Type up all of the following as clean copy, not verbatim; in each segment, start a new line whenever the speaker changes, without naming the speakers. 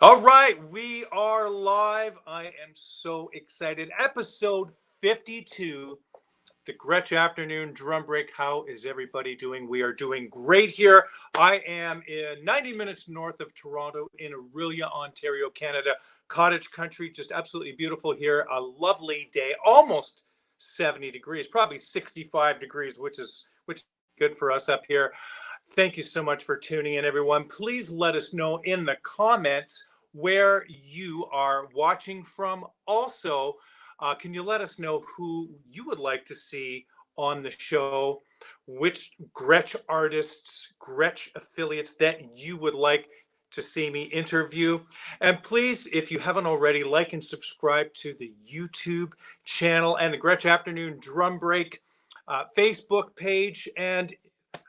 All right, we are live. I am so excited. Episode 52, the Gretsch Afternoon Drum Break. How is everybody doing? We are doing great here. I am in 90 minutes north of Toronto in Orillia, Ontario, Canada. Cottage country, just absolutely beautiful here. A lovely day, almost 70 degrees, probably 65 degrees, which is good for us up here. Thank you so much for tuning in, everyone. Please let us know in the comments where you are watching from. Also, can you let us know who you would like to see on the show? Which Gretsch artists, Gretsch affiliates that you would like to see me interview? And please, if you haven't already, like and subscribe to the YouTube channel and the Gretsch Afternoon Drum Break Facebook page. And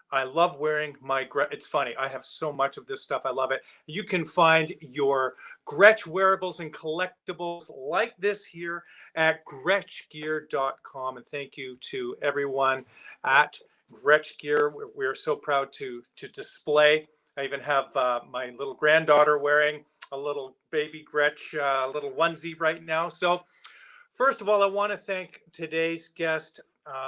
I love wearing my it's funny, I have so much of this stuff. I love it. You can find your Gretsch wearables and collectibles like this here at gretschgear.com. And thank you to everyone at Gretsch Gear. We're so proud to display. I even have my little granddaughter wearing a little baby Gretsch little onesie right now. So first of all, I want to thank today's guest,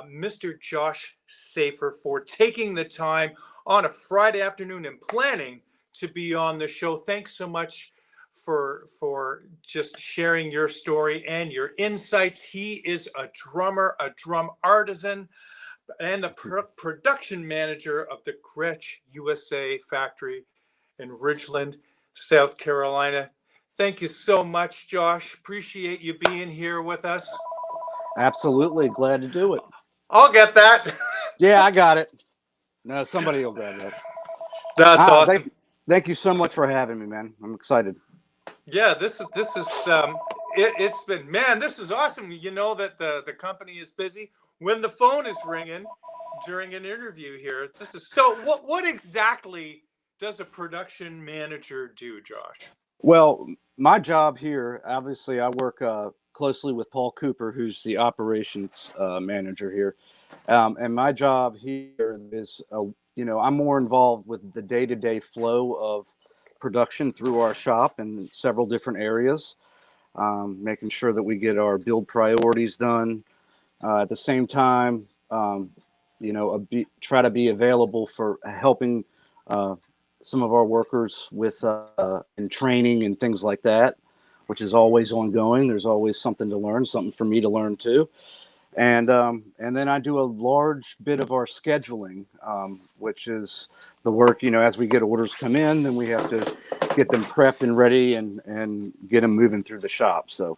Mr. Josh Safer, for taking the time on a Friday afternoon and planning to be on the show. Thanks so much for just sharing your story and your insights. He is a drummer, a drum artisan, and the production manager of the Gretsch USA factory in Ridgeland, South Carolina. Thank you so much, Josh. Appreciate you being here with us.
Absolutely. Glad to do it.
I'll get that.
Yeah, I got it. No, somebody will grab that.
That's
Thank,
awesome.
thank you so much for having me, man. I'm excited.
Yeah, it's been, man, this is awesome. You know that the company is busy when the phone is ringing during an interview here. This is so. What exactly does a production manager do, Josh?
Well, my job here, obviously, I work closely with Paul Cooper, who's the operations manager here. And my job here is, I'm more involved with the day to day flow of production through our shop in several different areas, making sure that we get our build priorities done. At the same time, try to be available for helping uh, some of our workers with in training and things like that, which is always ongoing. There's always something to learn, something for me to learn too. And then I do a large bit of our scheduling, which is the work. As we get orders come in, then we have to get them prepped and ready and get them moving through the shop. So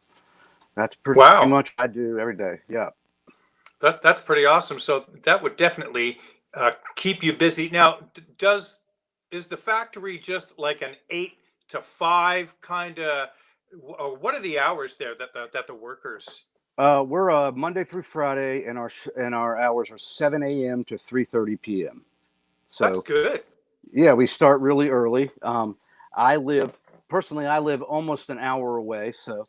that's pretty
Wow,
much what I do every day. Yeah.
that's pretty awesome. So that would definitely keep you busy. Now, does is the factory just like an 8 to 5 kind of? What are the hours there that the workers?
We're Monday through Friday, and our hours are 7 a.m. to 3:30 p.m.
That's
So
good.
yeah, we start really early. I live personally, I live almost an hour away, so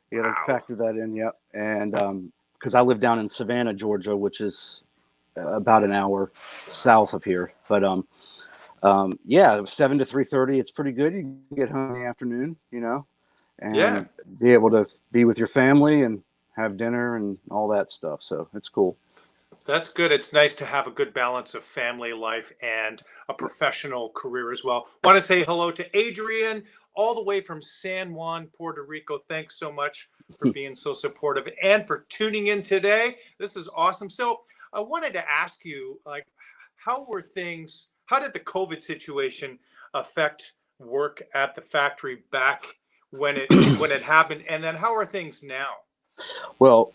you got to
Wow.
factor that in. Yep, and because I live down in Savannah, Georgia, which is about an hour south of here. But yeah, 7 to 3:30, it's pretty good. You can get home in the afternoon, and
Yeah.
be able to be with your family and have dinner and all that stuff. So it's cool.
That's good. It's nice to have a good balance of family life and a professional career as well. Want to say hello to Adrian, all the way from San Juan, Puerto Rico. Thanks so much for being so supportive and for tuning in today. This is awesome. So I wanted to ask you, like, how did the COVID situation affect work at the factory back when it happened? And then how are things now?
Well,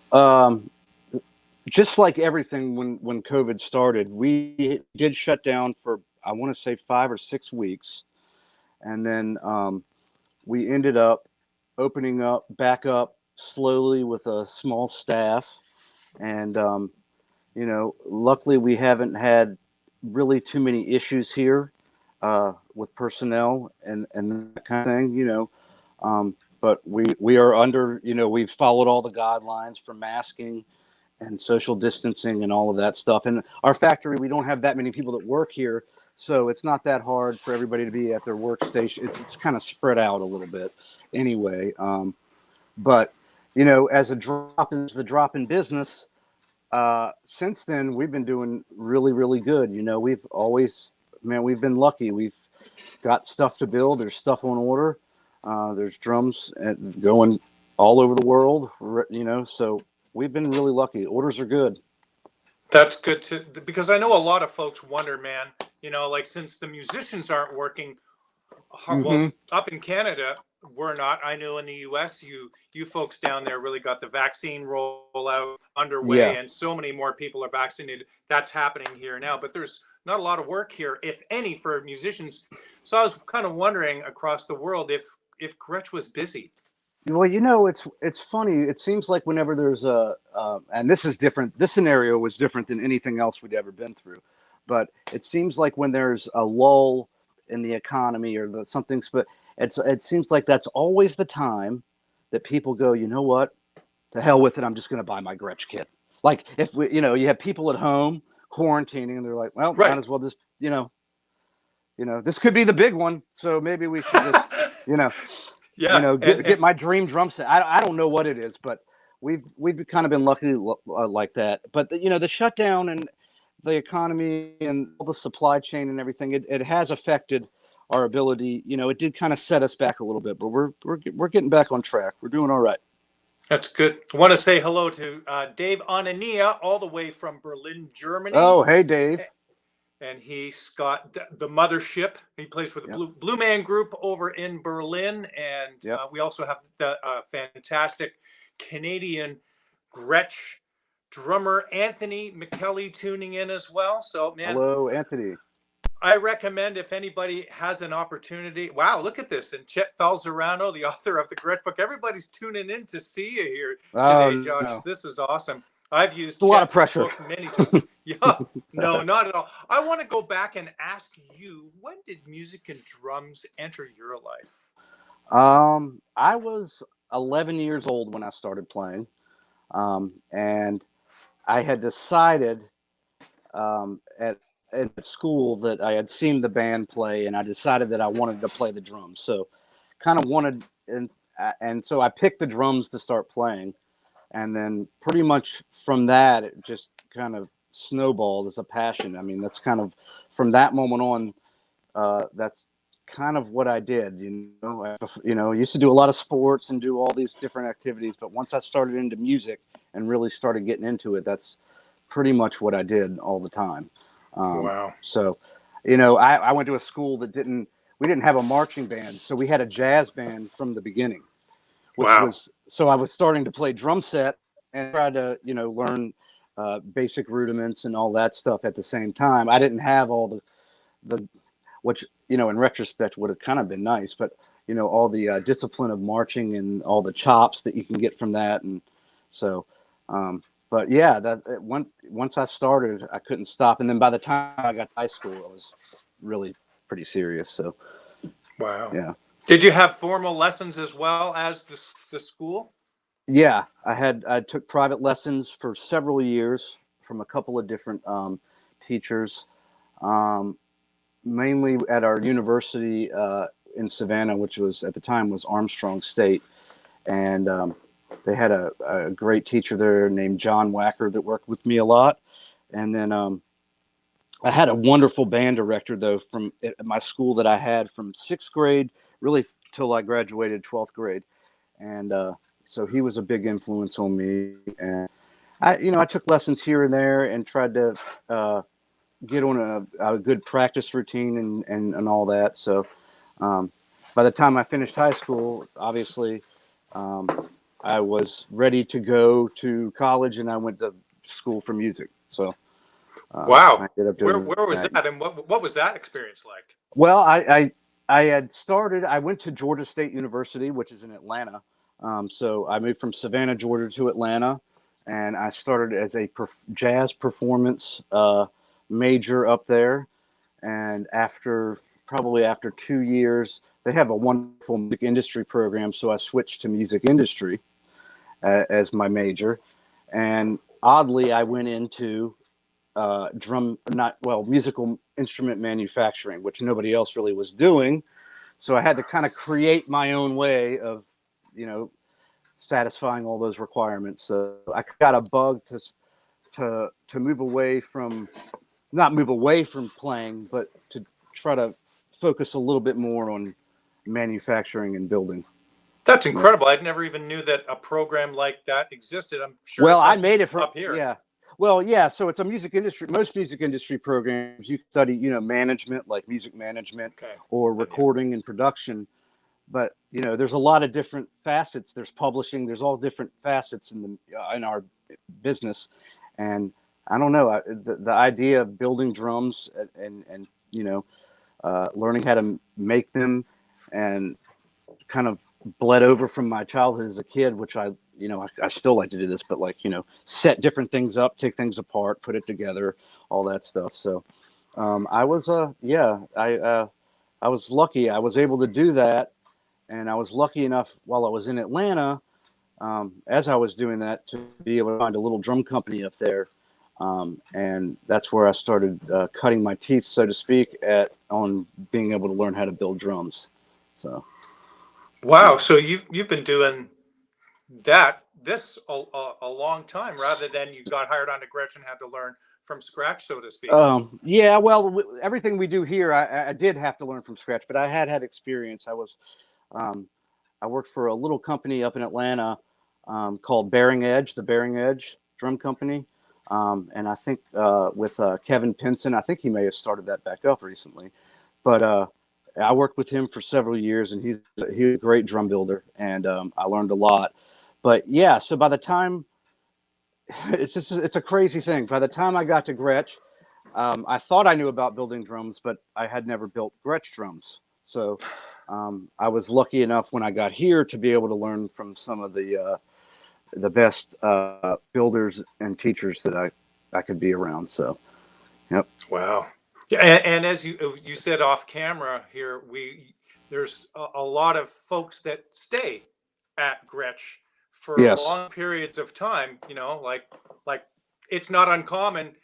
just like everything when COVID started, we did shut down for, I want to say, 5 or 6 weeks, and then we ended up opening up back up slowly with a small staff, and luckily we haven't had really too many issues here with personnel and that kind of thing. But we are under, we've followed all the guidelines for masking and social distancing and all of that stuff. And our factory, we don't have that many people that work here, So it's not that hard for everybody to be at their workstation. It's kind of spread out a little bit anyway. But as the drop in business, since then we've been doing really, really good. We've always, man, we've been lucky. We've got stuff to build. There's stuff on order. There's drums going all over the world. So we've been really lucky. Orders are good.
That's good because I know a lot of folks wonder, man, like since the musicians aren't working, well,
Hmm.
up in Canada, we're not. I know in the US, you folks down there really got the vaccine rollout underway,
Yeah.
and so many more people are vaccinated. That's happening here now, but there's not a lot of work here, if any, for musicians. So I was kind of wondering across the world if Gretsch was busy.
Well, it's funny. It seems like whenever there's and this is different. This scenario was different than anything else we'd ever been through, but it seems like when there's a lull in the economy or something's, but it seems like that's always the time that people go, you know what, to hell with it. I'm just going to buy my Gretsch kit. Like if you have people at home quarantining, and they're like, well, might
Right.
as well just, this could be the big one, so maybe we should just, you know.
Yeah,
Get my dream drum set. I don't know what it is, but we've kind of been lucky like that. But the shutdown and the economy and all the supply chain and everything, it has affected our ability. It did kind of set us back a little bit, but we're getting back on track. We're doing all right.
that's good. I want to say hello to Dave Anania, all the way from Berlin, Germany.
Oh, hey, Dave.
And he's got the mothership. He plays for the
Yep.
Blue Man Group over in Berlin, and
Yep.
we also have the fantastic Canadian Gretsch drummer Anthony McKelly tuning in as well. So, man,
Hello, Anthony.
I recommend if anybody has an opportunity. Wow, look at this! And Chet Falzerano, the author of the Gretsch book. Everybody's tuning in to see you here
Oh,
today, Josh.
no.
This is awesome. I've used
It's a lot of
Chet's
pressure.
book many times. Yeah, no, not at all. I want to go back and ask you, when did music and drums enter your life?
I was 11 years old when I started playing, and I had decided at school that I had seen the band play, and I decided that I wanted to play the drums. So, kind of wanted, and so I picked the drums to start playing, and then pretty much from that, it just kind of snowballed as a passion. I mean, that's kind of from that moment on. That's kind of what I did. I used to do a lot of sports and do all these different activities, but once I started into music and really started getting into it, that's pretty much what I did all the time.
Wow.
So, I went to a school that we didn't have a marching band, so we had a jazz band from the beginning, which
Wow.
was, so I was starting to play drum set and try to, learn basic rudiments and all that stuff at the same time. I didn't have all the which, in retrospect would have kind of been nice, but all the discipline of marching and all the chops that you can get from that. And so, but yeah, once I started, I couldn't stop. And then by the time I got to high school, I was really pretty serious. So,
Wow.
yeah.
Did you have formal lessons as well as the school?
Yeah, I took private lessons for several years from a couple of different teachers, mainly at our university in Savannah, which was at the time was Armstrong State, and they had a great teacher there named John Wacker that worked with me a lot. And then I had a wonderful band director though from at my school that I had from sixth grade really till I graduated 12th grade, and so he was a big influence on me. And I took lessons here and there and tried to get on a good practice routine and all that. So by the time I finished high school, obviously I was ready to go to college, and I went to school for music. So I
Wow.
ended up
Where
doing
was
that.
that, and what was that experience like?
Well, I had started. I went to Georgia State University, which is in Atlanta. So I moved from Savannah, Georgia, to Atlanta, and I started as a jazz performance major up there. And probably after 2 years, they have a wonderful music industry program. So I switched to music industry as my major, and oddly, I went into musical instrument manufacturing, which nobody else really was doing. So I had to kind of create my own way of, satisfying all those requirements. So I got a bug to move away from, not move away from playing, but to try to focus a little bit more on manufacturing and building.
That's incredible. I never even knew that a program like that existed. I'm sure
Well,
it
I
doesn't
made it for
up here.
yeah. Well, yeah. So it's a music industry. Most music industry programs you study, management, like music management,
Okay.
or recording and production. But there's a lot of different facets. There's publishing. There's all different facets in our business, and I don't know. The idea of building drums and learning how to make them, and kind of bled over from my childhood as a kid, which I still like to do this, but set different things up, take things apart, put it together, all that stuff. So I was I was lucky. I was able to do that, and I was lucky enough while I was in Atlanta, as I was doing that, to be able to find a little drum company up there. And that's where I started cutting my teeth, so to speak, on being able to learn how to build drums. So,
Wow. So you've been doing this a long time, rather than you got hired on to Gretsch and had to learn from scratch, so to speak.
yeah, well, everything we do here, I did have to learn from scratch, but I had experience. I worked for a little company up in Atlanta called the Bearing Edge Drum Company. And I think with Kevin Pinson, I think he may have started that back up recently. But I worked with him for several years, and he's a great drum builder, and I learned a lot. But yeah, so by the time it's a crazy thing. By the time I got to Gretsch, I thought I knew about building drums, but I had never built Gretsch drums. So I was lucky enough when I got here to be able to learn from some of the best builders and teachers that I could be around. So, yep.
Wow. Yeah, and as you said off camera here, there's a lot of folks that stay at Gretsch for
Yes.
long periods of time, like it's not uncommon,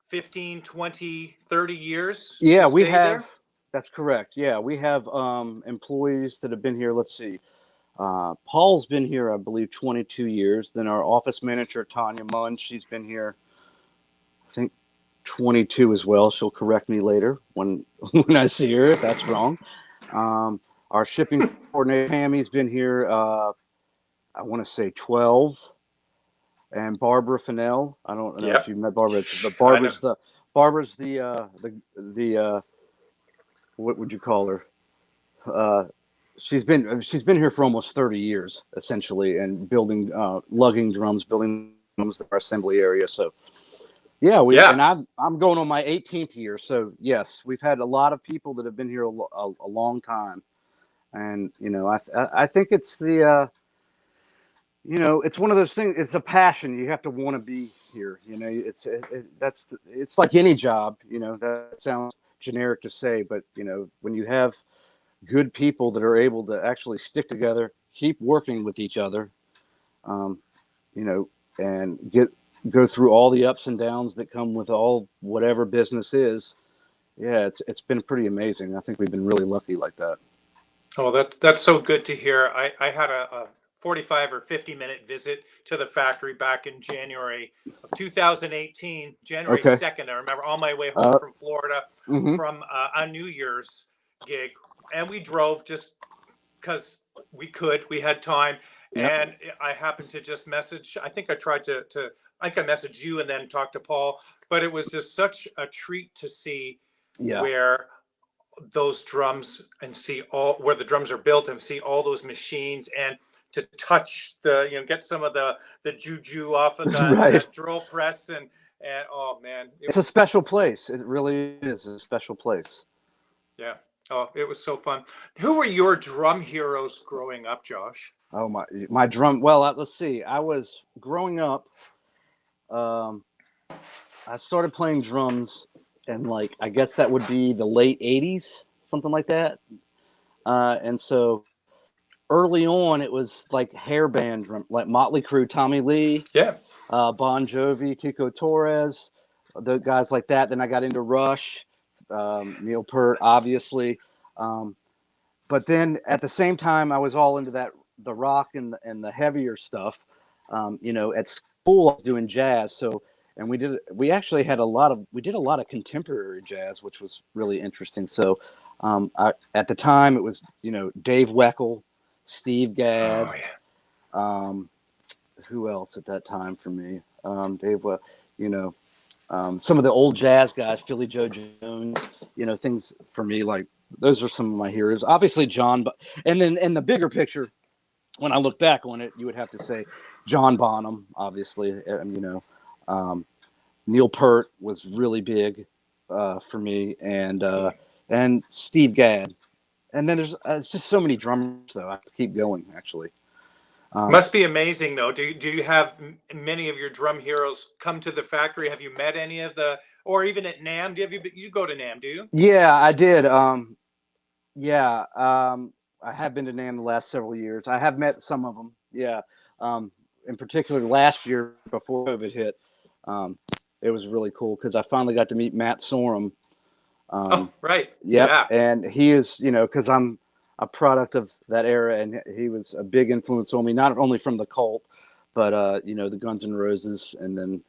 15, 20, 30 years
Yeah,
to
we
stay
have.
there.
That's correct. Yeah, we have employees that have been here. Let's see. Paul's been here, I believe, 22 years. Then our office manager, Tanya Munn, she's been here, I think, 22 as well. She'll correct me later when when I see her if that's wrong. Our shipping coordinator, Tammy's been here, I want to say 12. And Barbara Fennell, I don't know if
Yep.
you met Barbara, but
Kind of.
Barbara's the what would you call her? Uh, she's been here for almost 30 years essentially, and building lugging drums, building drums in our assembly area. So yeah,
Yeah.
I'm going on my 18th year. So yes, we've had a lot of people that have been here a long time, and I think it's it's one of those things. It's a passion. You have to want to be here. It's like any job. That sounds generic to say, but when you have good people that are able to actually stick together, keep working with each other, um, and go through all the ups and downs that come with whatever business is. Yeah, it's been pretty amazing. I think we've been really lucky like that.
Oh, that's so good to hear. I had a 45 or 50-minute visit to the factory back in January of 2018, January
Okay.
2nd. I remember on my way home from Florida
Mm-hmm.
from a New Year's gig, and we drove just because we had time.
Yep.
And I happened to just message, I think I tried I think I messaged you and then talked to Paul, but it was just such a treat to see
Yeah.
where those drums and see all where the drums are built and see all those machines, and to touch get some of the juju off of
Right.
that drill press, and oh man,
It's a special place. It really is a special place.
yeah. Oh, it was so fun. Who were your drum heroes growing up, Josh?
Oh my drum. Well, let's see. I was growing up. Um, I started playing drums, and I guess that would be the late '80s, something like that. And so early on, it was like hair band drum, like Motley Crue, Tommy Lee,
Yeah.
Bon Jovi, Tico Torres. the guys like that. Then I got into Rush, Neil Peart, obviously. But then at the same time, I was all into the rock and the heavier stuff. At school I was doing jazz, so and we actually had we did a lot of contemporary jazz, which was really interesting. So at the time it was Dave Weckl, Steve Gadd,
Oh yeah.
who else at that time for me? Dave Weckl, some of the old jazz guys, Philly Joe Jones, things for me like those are some of my heroes. Obviously John, and then in the bigger picture, when I look back on it, you would have to say John Bonham, obviously. Neil Peart was really big for me, and Steve Gadd. And then there's it's just so many drummers, though. I have to keep going, actually.
Must be amazing, though. Do you have many of your drum heroes come to the factory? Have you met any of or even at NAMM? You go to NAMM? Do you?
Yeah, I did. Yeah, I have been to NAMM the last several years. I have met some of them. Yeah, in particular last year before COVID hit, it was really cool because I finally got to meet Matt Sorum.
Oh, right.
Yep,
Yeah.
and he is, because I'm a product of that era, and he was a big influence on me, not only from the Cult, but the Guns N' Roses, and then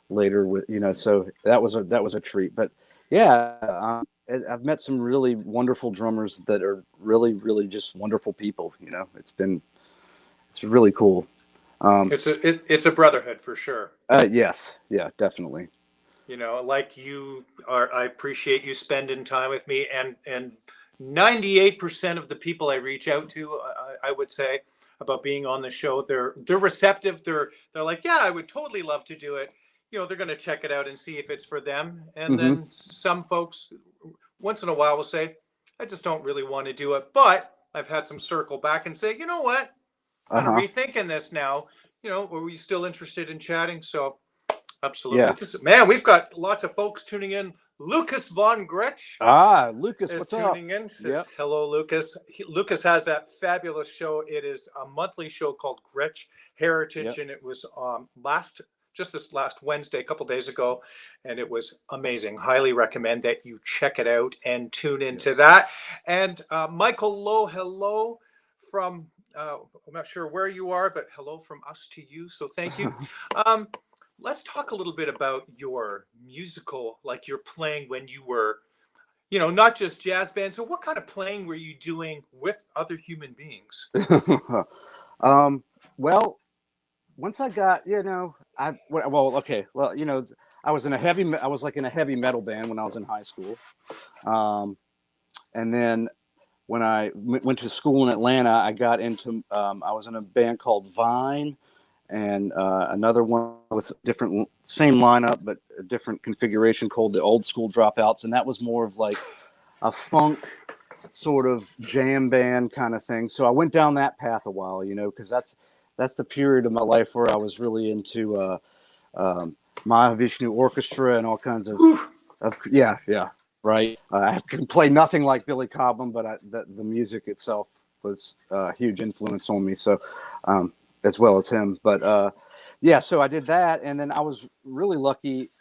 later with so that was a treat. But yeah, I've met some really wonderful drummers that are really, really just wonderful people. It's really cool.
It's a brotherhood for sure.
Yes, yeah, definitely.
Like you are, I appreciate you spending time with me, and 98% of the people I reach out to, I would say, about being on the show, they're receptive. They're like, yeah, I would totally love to do it. They're going to check it out and see if it's for them. And
Hmm.
then some folks, once in a while, will say, I just don't really want to do it. But I've had some circle back and say, you know what? Kind of
Uh-huh.
rethinking this now. Were we still interested in chatting? So absolutely.
Yeah.
Man, we've got lots of folks tuning in. Lucas von Gretsch
Lucas,
is
what's up?
tuning in. Says
Yep.
hello, Lucas. Lucas has that fabulous show. It is a monthly show called Gretsch Heritage,
Yep.
and it was this last Wednesday, a couple days ago, and it was amazing. Highly recommend that you check it out and tune into that. And Michael Lowe, hello from. I'm not sure where you are, but hello from us to you. So thank you. Let's talk a little bit about your musical, like you're playing when you were, not just jazz band. So what kind of playing were you doing with other human beings?
Well, once I got, okay, well, I was I was like in a heavy metal band when I was in high school. And then when I went to school in Atlanta, I got into, I was in a band called Vine, and another one with different, same lineup, but a different configuration called the Old School Dropouts. And that was more of like a funk sort of jam band kind of thing. So I went down that path a while, because that's the period of my life where I was really into Mahavishnu Orchestra and all kinds of yeah, right. I can play nothing like Billy Cobham, but the music itself was a huge influence on me. So as well as him, but yeah, so I did that, and then I was really lucky.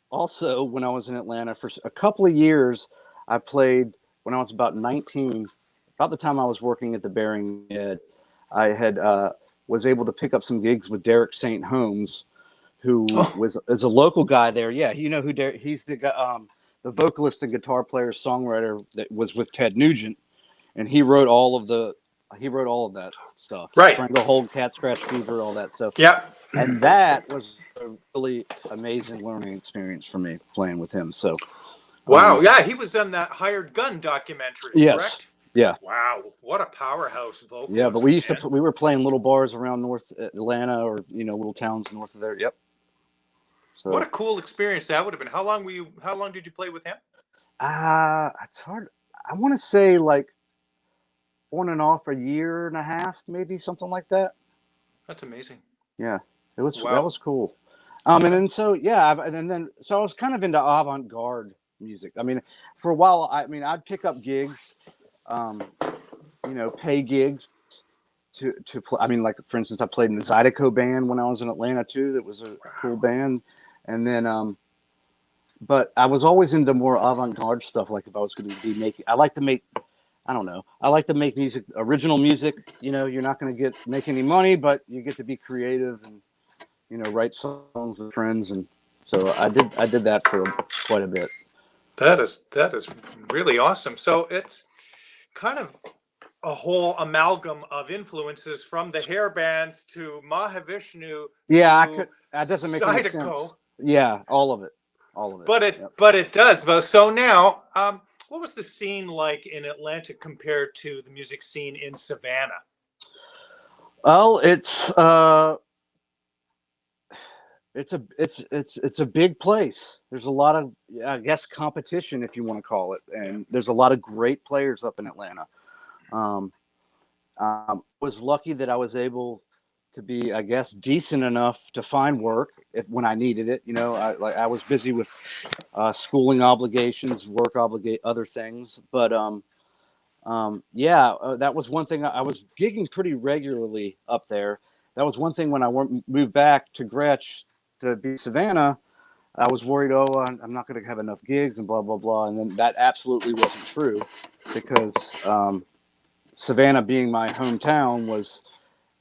Also, when I was in Atlanta for a couple of years, I played when I was about 19. About the time I was working at the Bearing Ed, I had was able to pick up some gigs with Derek St. Holmes, who
Oh,
is a local guy there. Yeah, you know who Derek? He's the guy, the vocalist and guitar player, songwriter that was with Ted Nugent, and he wrote all of that stuff.
right.
Stranglehold, Cat Scratch Fever, all that stuff.
Yeah.
And that was a really amazing learning experience for me playing with him. So,
Wow. Yeah, he was in that Hired Gun documentary,
yes,
correct?
yeah,
Wow. What a powerhouse
yeah. But
vocalist,
we used
man.
we were playing little bars around North Atlanta, or little towns north of there. Yep.
What
So,
a cool experience that would have been. How long did you play with him?
it's hard. I want to say like on and off a year and a half, maybe something like that.
That's amazing.
Yeah, that
Wow.
was cool. And
Okay.
then so yeah, and then so I was kind of into avant-garde music. I mean, for a while, I'd pick up gigs, um, pay gigs to play. I mean, like for instance, I played in the Zydeco band when I was in Atlanta too. That was a cool
Wow.
band, and then but I was always into more avant-garde stuff. Like if I was going to be making, I like to make, I don't know, I like to make music, original music. You know, you're not going to make any money, but you get to be creative and, you know, write songs with friends. And so I did that for quite a bit.
That is really awesome. So it's kind of a whole amalgam of influences from the hair bands to Mahavishnu
Yeah,
to
that doesn't make any sense.
Zydeco.
Yeah, all of it. Yep.
But it does. So now, what was the scene like in Atlanta compared to the music scene in Savannah?
Well, it's a big place. There's a lot of, I guess, competition, if you want to call it, and there's a lot of great players up in Atlanta. Was lucky that I was able to be, I guess, decent enough to find work when I needed it. You know, I was busy with schooling obligations, other things, but that was one thing. I was gigging pretty regularly up there. That was one thing when I moved back to Gretsch to be Savannah. I was worried, I'm not going to have enough gigs and blah, blah, blah. And then that absolutely wasn't true, because Savannah being my hometown was,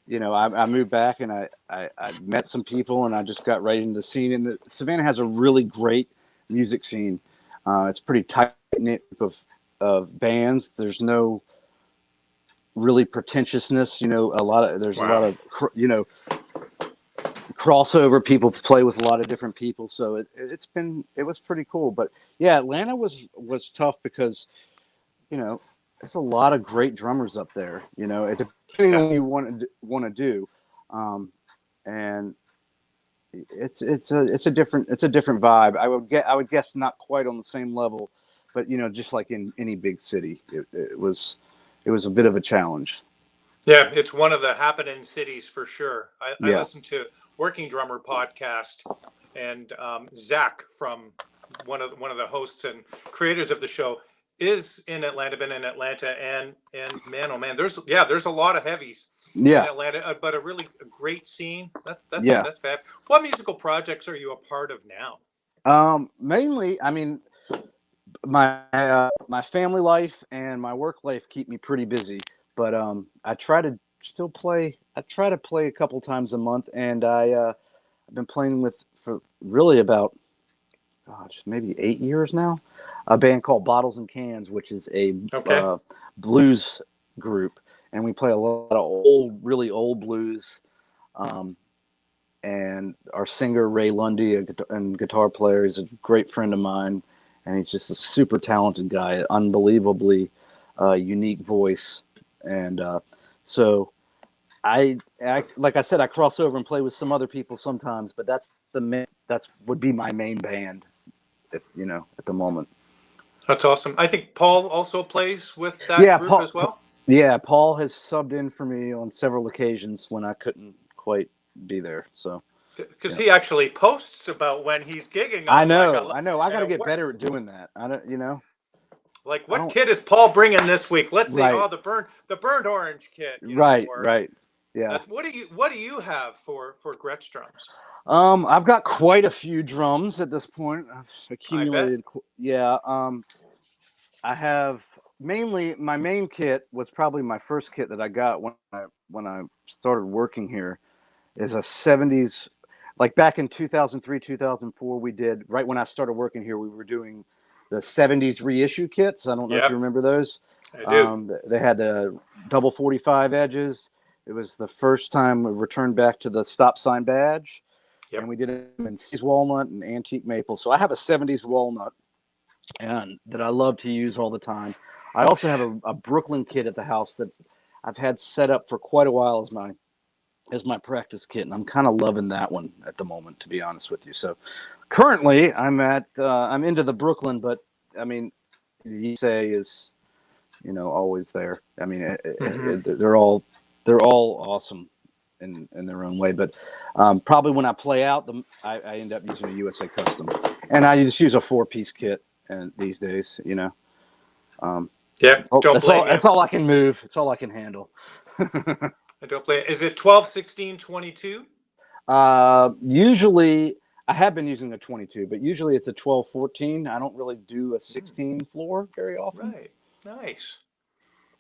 you know, I moved back and I met some people and I just got right into the scene. And Savannah has a really great music scene. It's pretty tight-knit group of bands. There's no really pretentiousness, you know, there's a lot of, you know, crossover. People play with a lot of different people, so it was pretty cool. But yeah, Atlanta was tough because, you know, there's a lot of great drummers up there. You know, it depending on what you want to do, and it's a different vibe. I would guess not quite on the same level, but you know, just like in any big city, it was a bit of a challenge.
Yeah, it's one of the happening cities for sure. I listened to Working Drummer podcast, and Zach, from one of the hosts and creators of the show, is in Atlanta, been in Atlanta, and man, oh man, there's a lot of heavies in Atlanta, but a really great scene. That's fab. What musical projects are you a part of now?
Mainly, I mean, my family life and my work life keep me pretty busy, but I try to still play. I try to play a couple times a month, and I've been playing for really about, maybe 8 years now, a band called Bottles and Cans, which is a blues group, and we play a lot of really old blues. And our singer Ray Lundy, and guitar player, is a great friend of mine, and he's just a super talented guy, unbelievably unique voice, and so I like I said, I cross over and play with some other people sometimes, but that's would be my main band, if you know, at the moment.
That's awesome. I think Paul also plays with that group as well.
Yeah, Paul has subbed in for me on several occasions when I couldn't quite be there. So
because he actually posts about when he's gigging.
I know. I got to get better at doing that. I don't, you know.
Like, what kit is Paul bringing this week? Let's see. Oh, the burnt orange kit.
Right. Yeah.
What do you have for Gretsch drums?
I've got quite a few drums at this point. I've accumulated. I have mainly, my main kit was probably my first kit that I got when I started working here, is a 70s, like back in 2003, 2004, we did, right when I started working here, we were doing the 70s reissue kits. I don't know if you remember those.
I do.
They had the double 45 edges. It was the first time we returned back to the stop sign badge. And we did it in 70s walnut and antique maple. So I have a 70s walnut and that I love to use all the time. I also have a Brooklyn kit at the house that I've had set up for quite a while as my practice kit, and I'm kind of loving that one at the moment, to be honest with you. So currently I'm into the Brooklyn, but I mean, the say is, you know, always there. I mean, they're all awesome in their own way, but probably when I play out, I end up using a USA Custom, and I just use a 4-piece kit. And these days, you know, that's all I can move. It's all I can handle.
I don't play. Is it 12, 16, 22?
Usually I have been using a 22, but usually it's a 12, 14. I don't really do a 16 floor very often.
Right. Nice.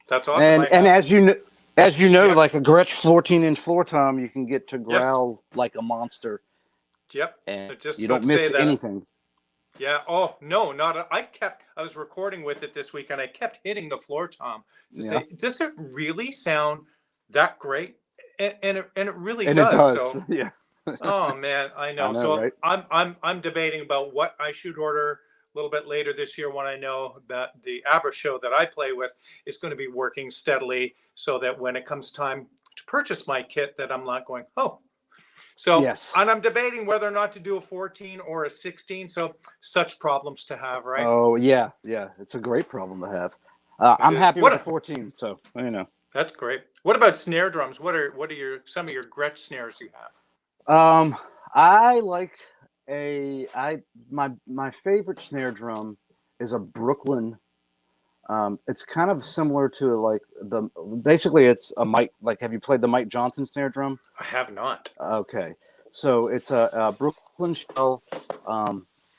That's awesome.
And as you know,
Yep.
like a Gretsch 14-inch floor tom, you can get to
Yes.
growl like a monster,
Yep. I
and
just
you
about
don't
to say
miss
that.
anything.
Yeah. Oh no, not I was recording with it this week, and I kept hitting the floor tom to
Yeah,
say, does it really sound that great? And it really
and it
does.
does.
So,
Yeah,
oh man, I
I
know.
know,
So
right?
I'm debating about what I should order a little bit later this year when I know that the Abra show that I play with is going to be working steadily, so that when it comes time to purchase my kit, that I'm not going, oh. So,
Yes.
and I'm debating whether or not to do a 14 or a 16. So, such problems to have, right?
Oh yeah, yeah. It's a great problem to have.
It
I'm
is.
happy with the 14, so you know.
That's great. What about snare drums? What are your some of your Gretsch snares you have?
Um, I like my favorite snare drum is a Brooklyn. It's kind of similar to like basically it's a Mike. Like, have you played the Mike Johnson snare drum?
I have not.
Okay, so it's a Brooklyn shell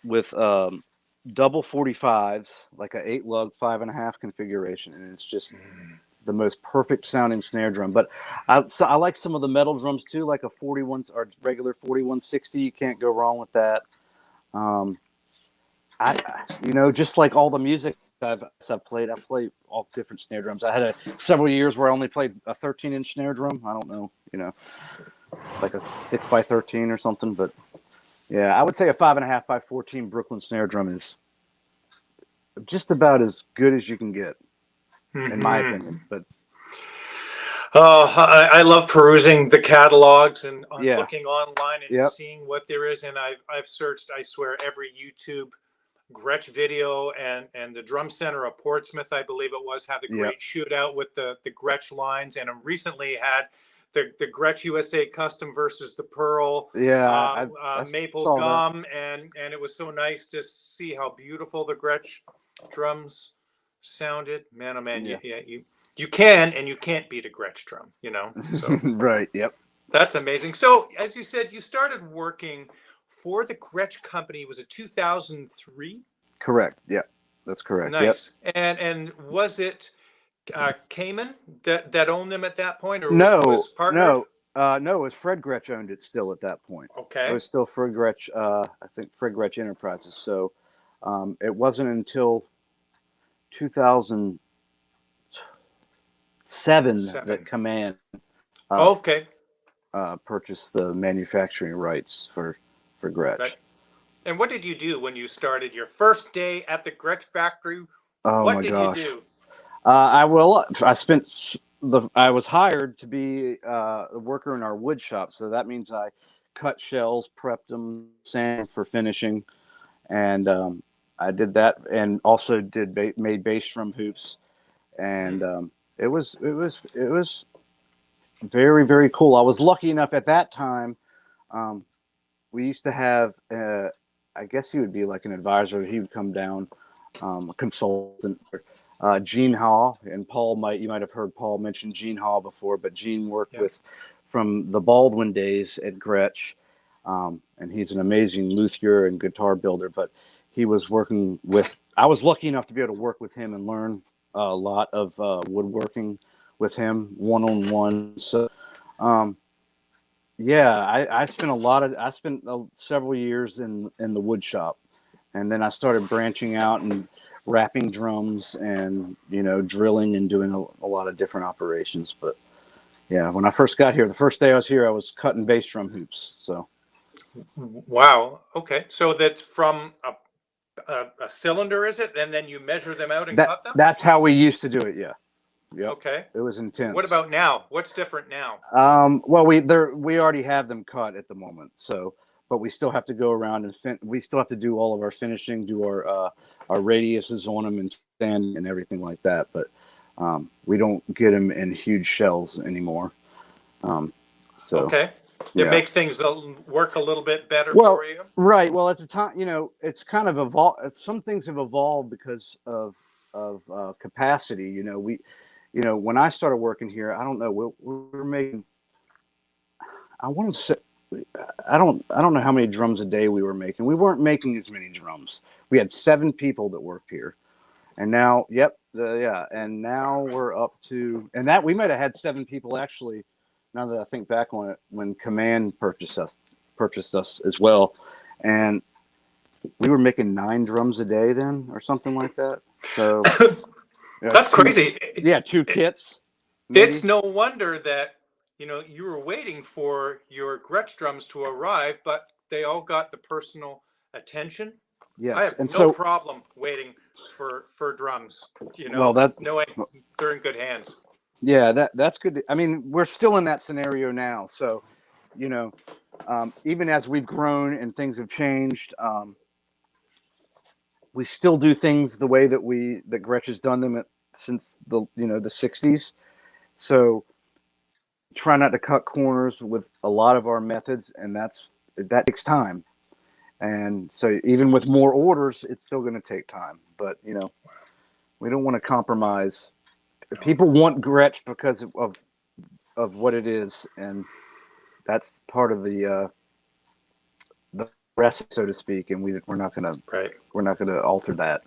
with double 45s, like a 8 lug 5.5 configuration, and it's just
Mm.
the most perfect sounding snare drum. But I like some of the metal drums too, like a 41 or regular 4160. You can't go wrong with that. Um, just like all the music I've played, I play all different snare drums. I had several years where I only played a 13-inch snare drum. I don't know, like a 6x13 or something. But yeah, I would say a 5.5x14 Brooklyn snare drum is just about as good as you can get, in my
Hmm.
opinion. But
Oh, I love perusing the catalogs and on
yeah,
looking online and
yep,
seeing what there is. And I've searched, I swear, every YouTube Gretsch video, and the Drum Center of Portsmouth, I believe it was, had the
yep,
great shootout with the Gretsch lines, and I recently had the Gretsch USA Custom versus the Pearl
yeah. I
Maple
saw that.
Gum, and it was so nice to see how beautiful the Gretsch drums sounded. Man, oh man,
Yeah.
you can and you can't beat a Gretsch drum, So
Right. Yep.
that's amazing. So, as you said, you started working for the Gretsch company. Was it 2003?
Correct. Yep. That's correct. Yep.
Nice. And was it Cayman that owned them at that point, or was
No,
partnered?
no, no. It was Fred Gretsch owned it still at that point. It
Okay.
was still Fred Gretsch. I think Fred Gretsch Enterprises. So it wasn't until 2007 that
7.
Command uh,
Okay.
purchased the manufacturing rights for
Right.
Gretsch.
And what did you do when you started your first day at the Gretsch factory?
Oh
What
my
did you
gosh.
do?
I will. I spent I was hired to be a worker in our wood shop, so that means I cut shells, prepped them, sand for finishing, and I did that, and also made bass drum hoops, and
Hmm.
it was very very cool. I was lucky enough at that time. Um, we used to have, I guess he would be like an advisor. He would come down, a consultant. Gene Hall and Paul you might have heard Paul mention Gene Hall before, but Gene worked
Yeah.
with from the Baldwin days at Gretsch, and he's an amazing luthier and guitar builder. But he was working with. I was lucky enough to be able to work with him and learn a lot of woodworking with him one on one. So um, yeah, I spent several years in the wood shop, and then I started branching out and wrapping drums and drilling and doing a lot of different operations. But yeah, when I first got here, the first day I was here, I was cutting bass drum hoops. So
Wow. Okay. So that's from a cylinder, is it? And then you measure them out and cut them?
that's how we used to do it. Yeah, yep,
Okay.
it was
What
intense.
about now? What's different now?
Well, we already have them cut at the moment, so but we still have to go around and we still have to do all of our finishing, do our radiuses on them and sand and everything like that. But we don't get them in huge shells anymore. Um, so
Okay. It
yeah.
makes things work a little bit better
Well,
for you.
right. Well, at the time, it's kind of evolved. Some things have evolved because of capacity. When I started working here, I don't know, we're making. I want to say I don't know how many drums a day we were making. We weren't making as many drums. We had 7 people that worked here. And now, and now we're up to, and that we might have had 7 people actually. Now that I think back on it, when Command purchased us as well, and we were making 9 drums a day then, or something like that. So
That's crazy.
2 kits. Maybe.
It's no wonder that you were waiting for your Gretsch drums to arrive, but they all got the personal attention.
Yes,
I have
and
no problem waiting for drums. Knowing they're in good hands.
Yeah, that's good. I mean, we're still in that scenario now. So, even as we've grown and things have changed, we still do things the way that Gretsch has done them since the the 60s. So, try not to cut corners with a lot of our methods, and that takes time. And so, even with more orders, it's still going to take time. But we don't want to compromise. People want Gretsch because of what it is, and that's part of the rest, so to speak. And we're not gonna alter that.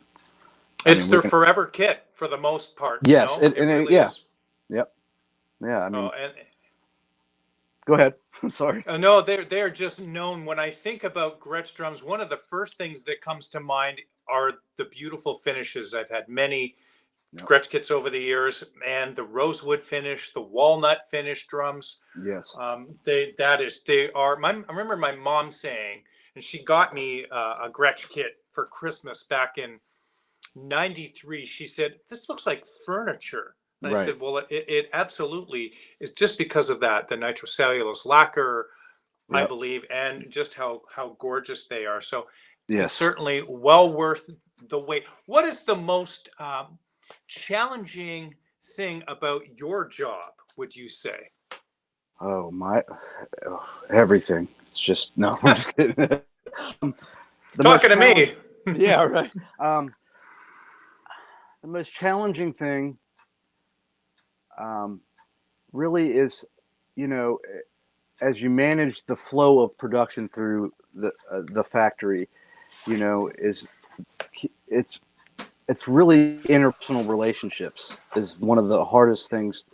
It's their forever kit for the most part.
Yes,
it really is.
Yep. Yeah, I mean,
and
go ahead. I'm sorry.
No, they're just known. When I think about Gretsch drums, one of the first things that comes to mind are the beautiful finishes. I've had many Gretsch kits over the years, and the rosewood finish, the walnut finish drums.
Yes.
I remember my mom saying, and she got me a Gretsch kit for Christmas back in '93. She said, "This looks like furniture." And I said, well, it absolutely is, just because of that, the nitrocellulose lacquer, I believe, and just how gorgeous they are. So it's certainly well worth the wait. What is the most challenging thing about your job, would you say?
Oh, everything. It's just, no, I'm just kidding.
Talking to me.
Yeah, right. The most challenging thing really is, as you manage the flow of production through the factory, it's really interpersonal relationships is one of the hardest things.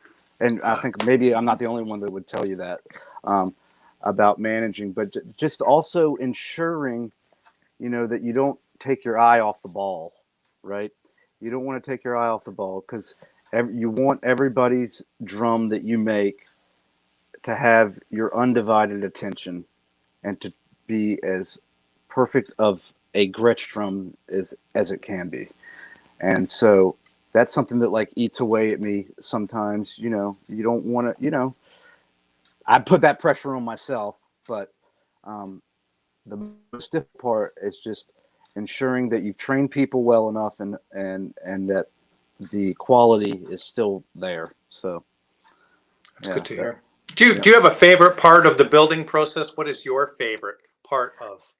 And I think maybe I'm not the only one that would tell you that about managing, but just also ensuring, that you don't take your eye off the ball, right? You don't want to take your eye off the ball, because you want everybody's drum that you make to have your undivided attention and to be as perfect of a Gretsch drum as it can be. And so that's something that eats away at me sometimes. You don't want to, I put that pressure on myself, but the most difficult part is just ensuring that you've trained people well enough and that the quality is still there. So
that's good to hear. Do you have a favorite part of the building process? What is your favorite part of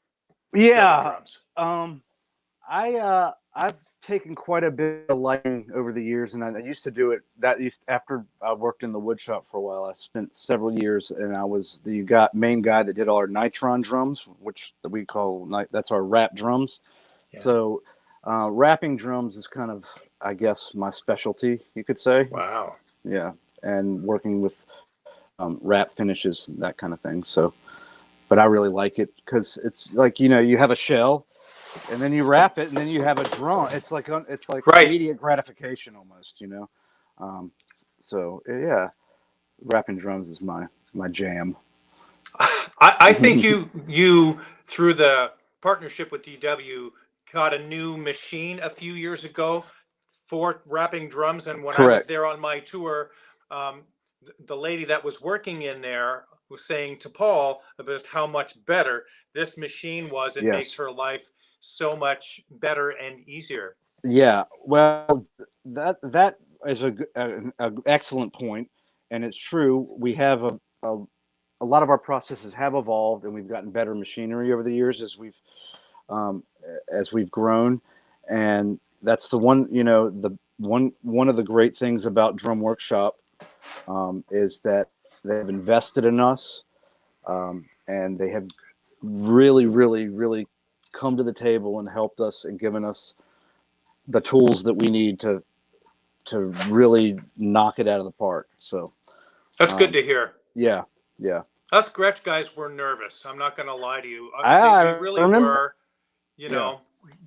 building drums?
I've taken quite a bit of lighting over the years, and I used to do it. After I worked in the wood shop for a while, I spent several years, and I was the main guy that did all our nitron drums, which we call that's our wrap drums. Yeah. So wrapping drums is kind of, I guess, my specialty, you could say.
Wow.
Yeah, and working with wrap finishes, that kind of thing. So, but I really like it because it's you have a shell, and then you wrap it, and then you have a drum. It's like immediate gratification almost, So yeah, wrapping drums is my jam.
I think you through the partnership with DW got a new machine a few years ago for wrapping drums, and when I was there on my tour, the lady that was working in there was saying to Paul about how much better this machine was. It makes her life so much better and easier.
Yeah, well, that is an excellent point, and it's true. We have a lot of our processes have evolved, and we've gotten better machinery over the years as we've grown, and that's the one. One of the great things about Drum Workshop is that they've invested in us. and they have really, really, really come to the table and helped us and given us the tools that we need to really knock it out of the park. So
That's good to hear.
yeah, yeah.
Us Gretsch guys were nervous. I'm not going to lie to you. We
I
really
remember.
were. You
Yeah,
know,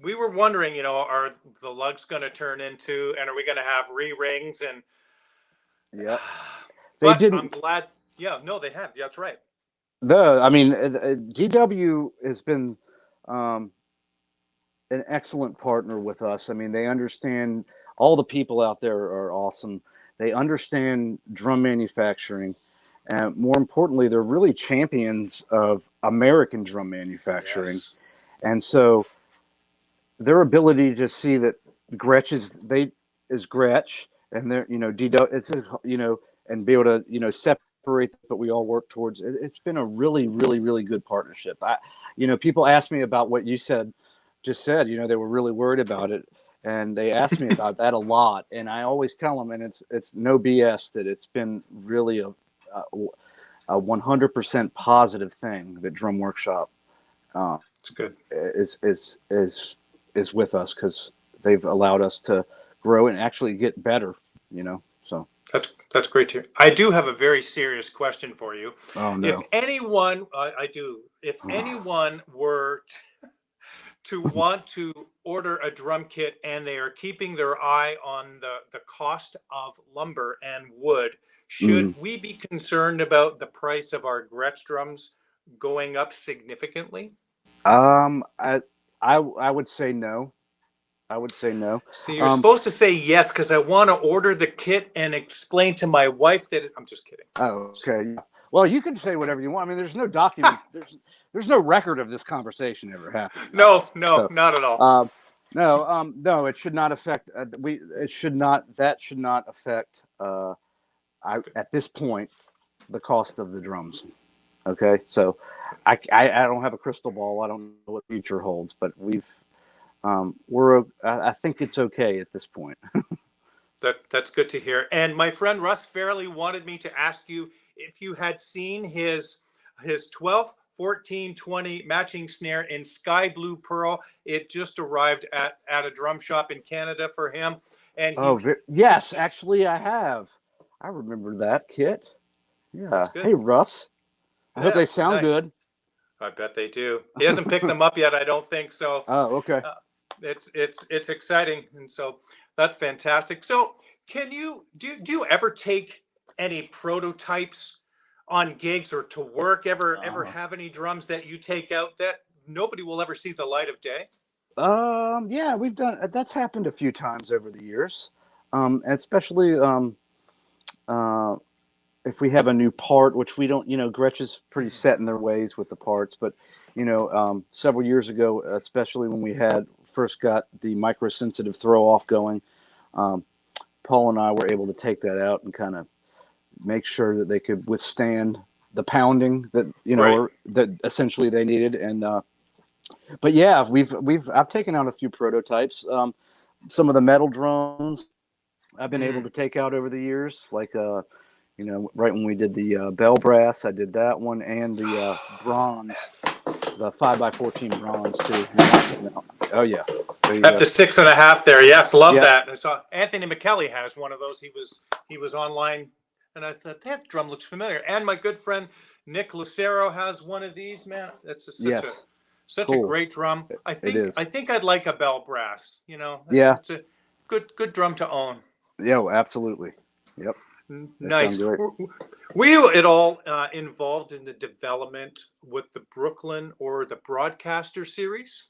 we were wondering, are the lugs going to turn into, and are we going to have re-rings? And
yeah. They
but I'm
didn't.
glad. Yeah, no, they have. Yeah, that's right.
I mean, DW has been um, an excellent partner with us. I mean, they understand, all the people out there are awesome. They understand drum manufacturing. And more importantly, they're really champions of American drum manufacturing.
Yes.
And so their ability to see that Gretsch is Gretsch, and they're, DW, and be able to, separate, but we all work towards it. It's been a really, really, really good partnership. People ask me about what you just said, they were really worried about it. And they ask me about that a lot. And I always tell them, and it's no BS, that it's been really a 100% positive thing that Drum Workshop
It's good.
is with us, because they've allowed us to grow and actually get better. So.
That's great to hear. I do have a very serious question for you.
Oh
If
no.
anyone, I do, if anyone were to want to order a drum kit and they are keeping their eye on the cost of lumber and wood, should
Mm.
we be concerned about the price of our Gretsch drums going up significantly?
I would say no. I would say no.
See, you're
Um,
supposed to say yes because I want to order the kit and explain to my wife that I'm just kidding.
okay. Yeah. Well, you can say whatever you want. I mean, there's no document. There's no record of this conversation ever happening.
No, no,
So,
not at all.
no. It should not affect. It should not. That should not affect. At this point, the cost of the drums. Okay, so I don't have a crystal ball. I don't know what future holds, but I think it's okay at this point.
That's good to hear. And my friend Russ Fairley wanted me to ask you if you had seen his 12, 14, 20 matching snare in sky blue pearl. It just arrived at a drum shop in Canada for him, and
Oh, yes, actually, I have. I remember that kit. Yeah.
that's good.
Hey, Russ. I hope
Yeah,
they sound
nice.
good.
I bet they do. He hasn't picked them up yet, I don't think so.
Oh, okay.
It's exciting, and so that's fantastic. So, can you do you ever take any prototypes on gigs or to work? Ever
Uh,
have any drums that you take out that nobody will ever see the light of day?
yeah, we've done that's happened a few times over the years. Especially uh, if we have a new part, which we don't, Gretsch is pretty set in their ways with the parts, but several years ago, especially when we had first got the micro sensitive throw off going, um, Paul and I were able to take that out and kind of make sure that they could withstand the pounding that
Right.
that essentially they needed. And but yeah, I've taken out a few prototypes. Some of the metal drums I've been able
Mm.
to take out over the years, like right when we did the bell brass, I did that one, and the bronze, the 5x14 bronze too. Oh yeah, there you
At
go.
the 6.5 there, yes, love
Yep.
that. I saw Anthony McKelly has one of those. He was online, and I thought that drum looks familiar. And my good friend Nick Lucero has one of these. Man, that's
Yes.
such a
Cool.
great drum. I
It
think
is.
I think I'd like a bell brass.
Yeah.
It's a good drum to own.
Yeah. Absolutely. Yep. They sound
Nice.
great.
Were you at all involved in the development with the Brooklyn or the Broadcaster series?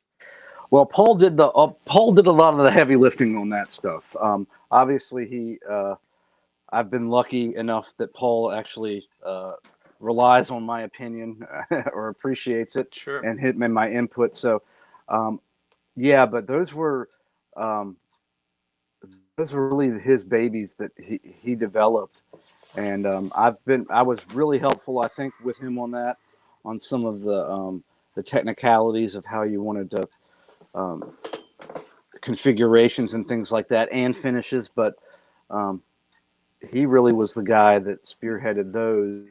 Well, Paul did a lot of the heavy lifting on that stuff. Obviously, I've been lucky enough that Paul actually relies on my opinion or appreciates it
Sure.
and hit me my input. So, um, yeah, but um, those were really his babies that he developed, and I was really helpful, I think, with him on that, on some of the technicalities of how you wanted to um, configurations and things like that, and finishes. But um, he really was the guy that spearheaded those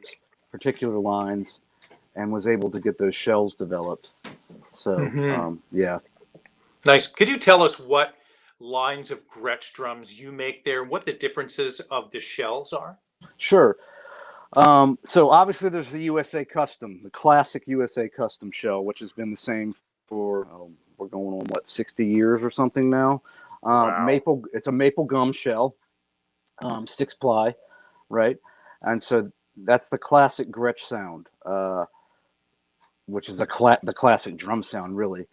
particular lines, and was able to get those shells developed. So yeah.
Nice. Could you tell us what lines of Gretsch drums you make there, and what the differences of the shells are?
Sure. So obviously there's the USA Custom, the classic USA Custom shell, which has been the same for we're going on what 60 years or something now.
Wow.
It's a maple gum shell, 6-ply, right? And so that's the classic Gretsch sound, which is the classic drum sound, really.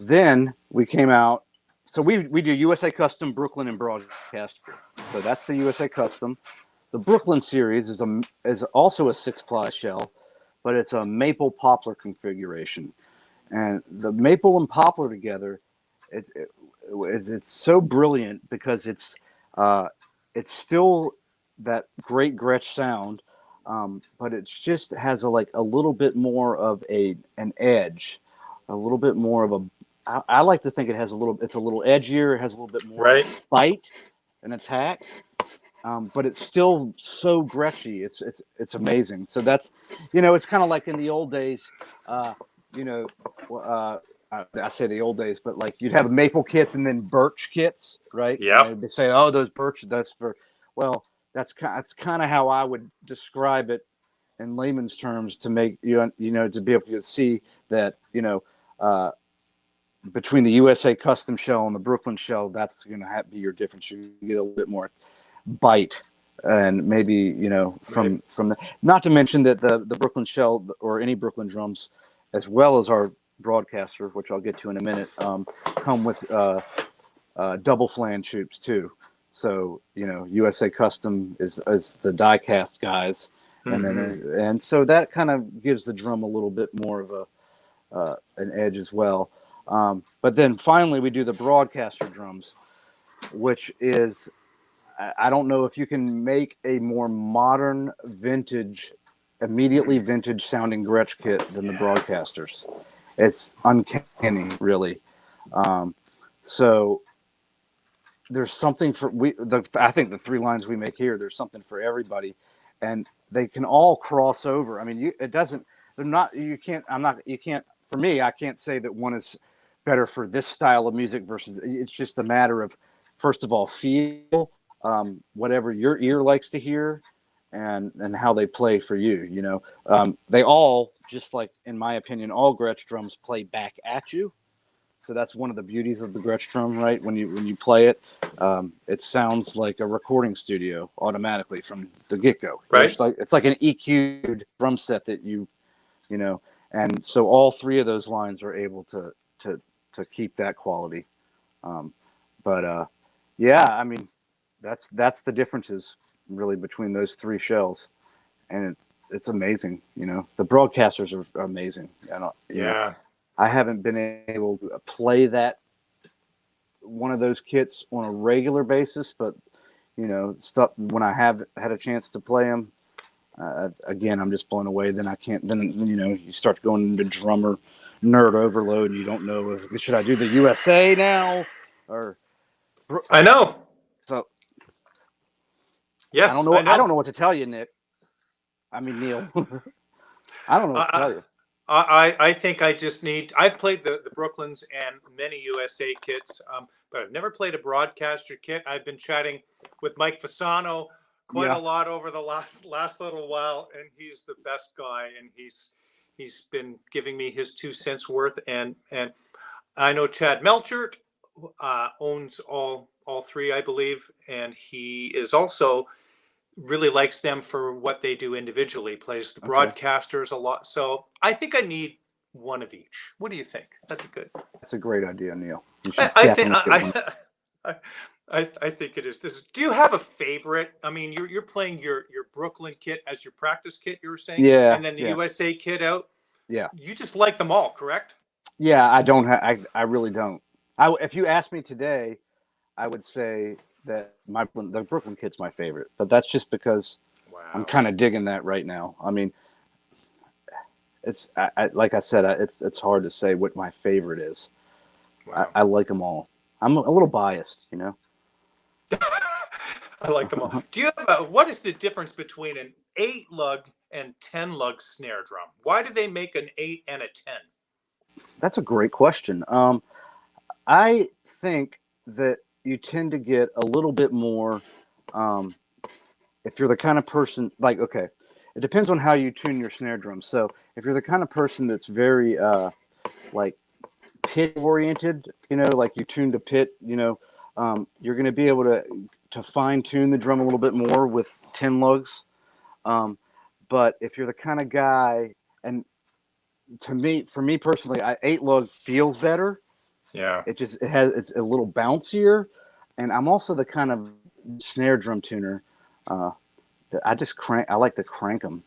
Then we came out. So we do USA Custom, Brooklyn, and Broadcaster. So that's the USA Custom. The Brooklyn series is also a 6-ply shell, but it's a maple poplar configuration, and the maple and poplar together, it's so brilliant because it's still that great Gretsch sound, but it just has a little bit more of an edge, a little bit more of a. I like to think it's a little edgier. It has a little bit more
Right.
bite and attack. But it's still so Gretschy. It's amazing. So that's, it's kind of like in the old days, you know, I say the old days, but like you'd have maple kits and then birch kits, right?
Yep.
And they'd say, oh, those birch, that's for, well, that's kind of how I would describe it in layman's terms to make to be able to see that, between the USA Custom shell and the Brooklyn shell, that's going to be your difference. You get a little bit more bite, and maybe from the, not to mention that the Brooklyn shell or any Brooklyn drums, as well as our Broadcaster, which I'll get to in a minute, come with double flange tubes too. So USA Custom is the die cast guys, and so that kind of gives the drum a little bit more of an edge as well. But then finally we do the Broadcaster drums, which is, I don't know if you can make a more modern immediately vintage sounding Gretsch kit than the Broadcasters. It's uncanny, really. So there's something for I think the 3 lines we make here, there's something for everybody, and they can all cross over. I mean, for me, I can't say that one is better for this style of music versus, it's just a matter of, first of all, feel, whatever your ear likes to hear, and how they play for you. They all, just like, in my opinion, all Gretsch drums play back at you. So that's one of the beauties of the Gretsch drum, right? When you play it, it sounds like a recording studio automatically from the get-go.
Right.
It's like an EQ'd drum set that and so all 3 of those lines are able to keep that quality. Yeah, I mean, that's the differences really between those 3 shells, and it's amazing. The Broadcasters are amazing. I haven't been able to play one of those kits on a regular basis, but stuff when I have had a chance to play them, again, I'm just blown away. Then I can't. Then you start going into drummer nerd overload, and you don't know, should I do the USA now or?
I know.
So
yes,
I don't know. I don't know what to tell you, Nick. I mean, Neil. I don't know what to tell you.
I think I just need. I've played the Brooklyns and many USA kits, but I've never played a Broadcaster kit. I've been chatting with Mike Fasano quite a lot over the last little while, and he's the best guy, and he's been giving me his 2 cents worth. And I know Chad Melchert owns all 3, I believe, and he is also really likes them for what they do individually, plays the Broadcasters a lot. So I think I need one of each. What do you think? That'd be good.
That's a great idea, Neil.
I think it is. Do you have a favorite? I mean, you're playing your Brooklyn kit as your practice kit, you were saying?
Yeah.
And then the USA kit out?
Yeah.
You just like them all, correct?
Yeah, I really don't. If you asked me today, I would say that the Brooklyn kit's my favorite, but that's just because I'm kind of digging that right now. I mean, it's like I said, it's hard to say what my favorite is. Wow. I like them all. I'm a little biased,
I like them all. Do you have what is the difference between an 8 lug and 10 lug snare drum? Why do they make an 8 and a 10?
That's a great question. I think that you tend to get a little bit more um, if you're the kind of person like, okay, it depends on how you tune your snare drum. So if you're the kind of person that's very like pit oriented, like you tune to pit, you're going to be able to fine tune the drum a little bit more with 10 lugs. But if you're the kind of guy, and for me personally, 8 lug feels better.
Yeah.
It's a little bouncier, and I'm also the kind of snare drum tuner that I like to crank them,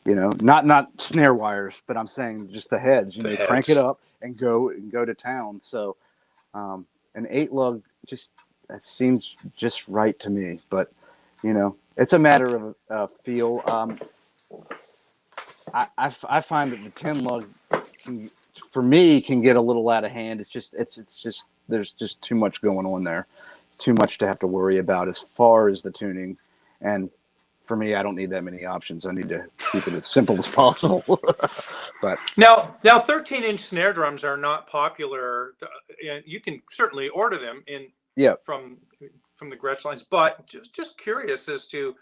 not snare wires, but I'm saying just the heads,
The
crank it
heads.
up and go to town. So an 8 lug that seems just right to me, but it's a matter of feel. I find that the 10 lug for me can get a little out of hand. It's just there's just too much going on there, too much to have to worry about as far as the tuning, and for me, I don't need that many options. I need to keep it as simple as possible. But
Now 13-inch snare drums are not popular. And you can certainly order them
yeah,
from the Gretsch lines, but just curious as to,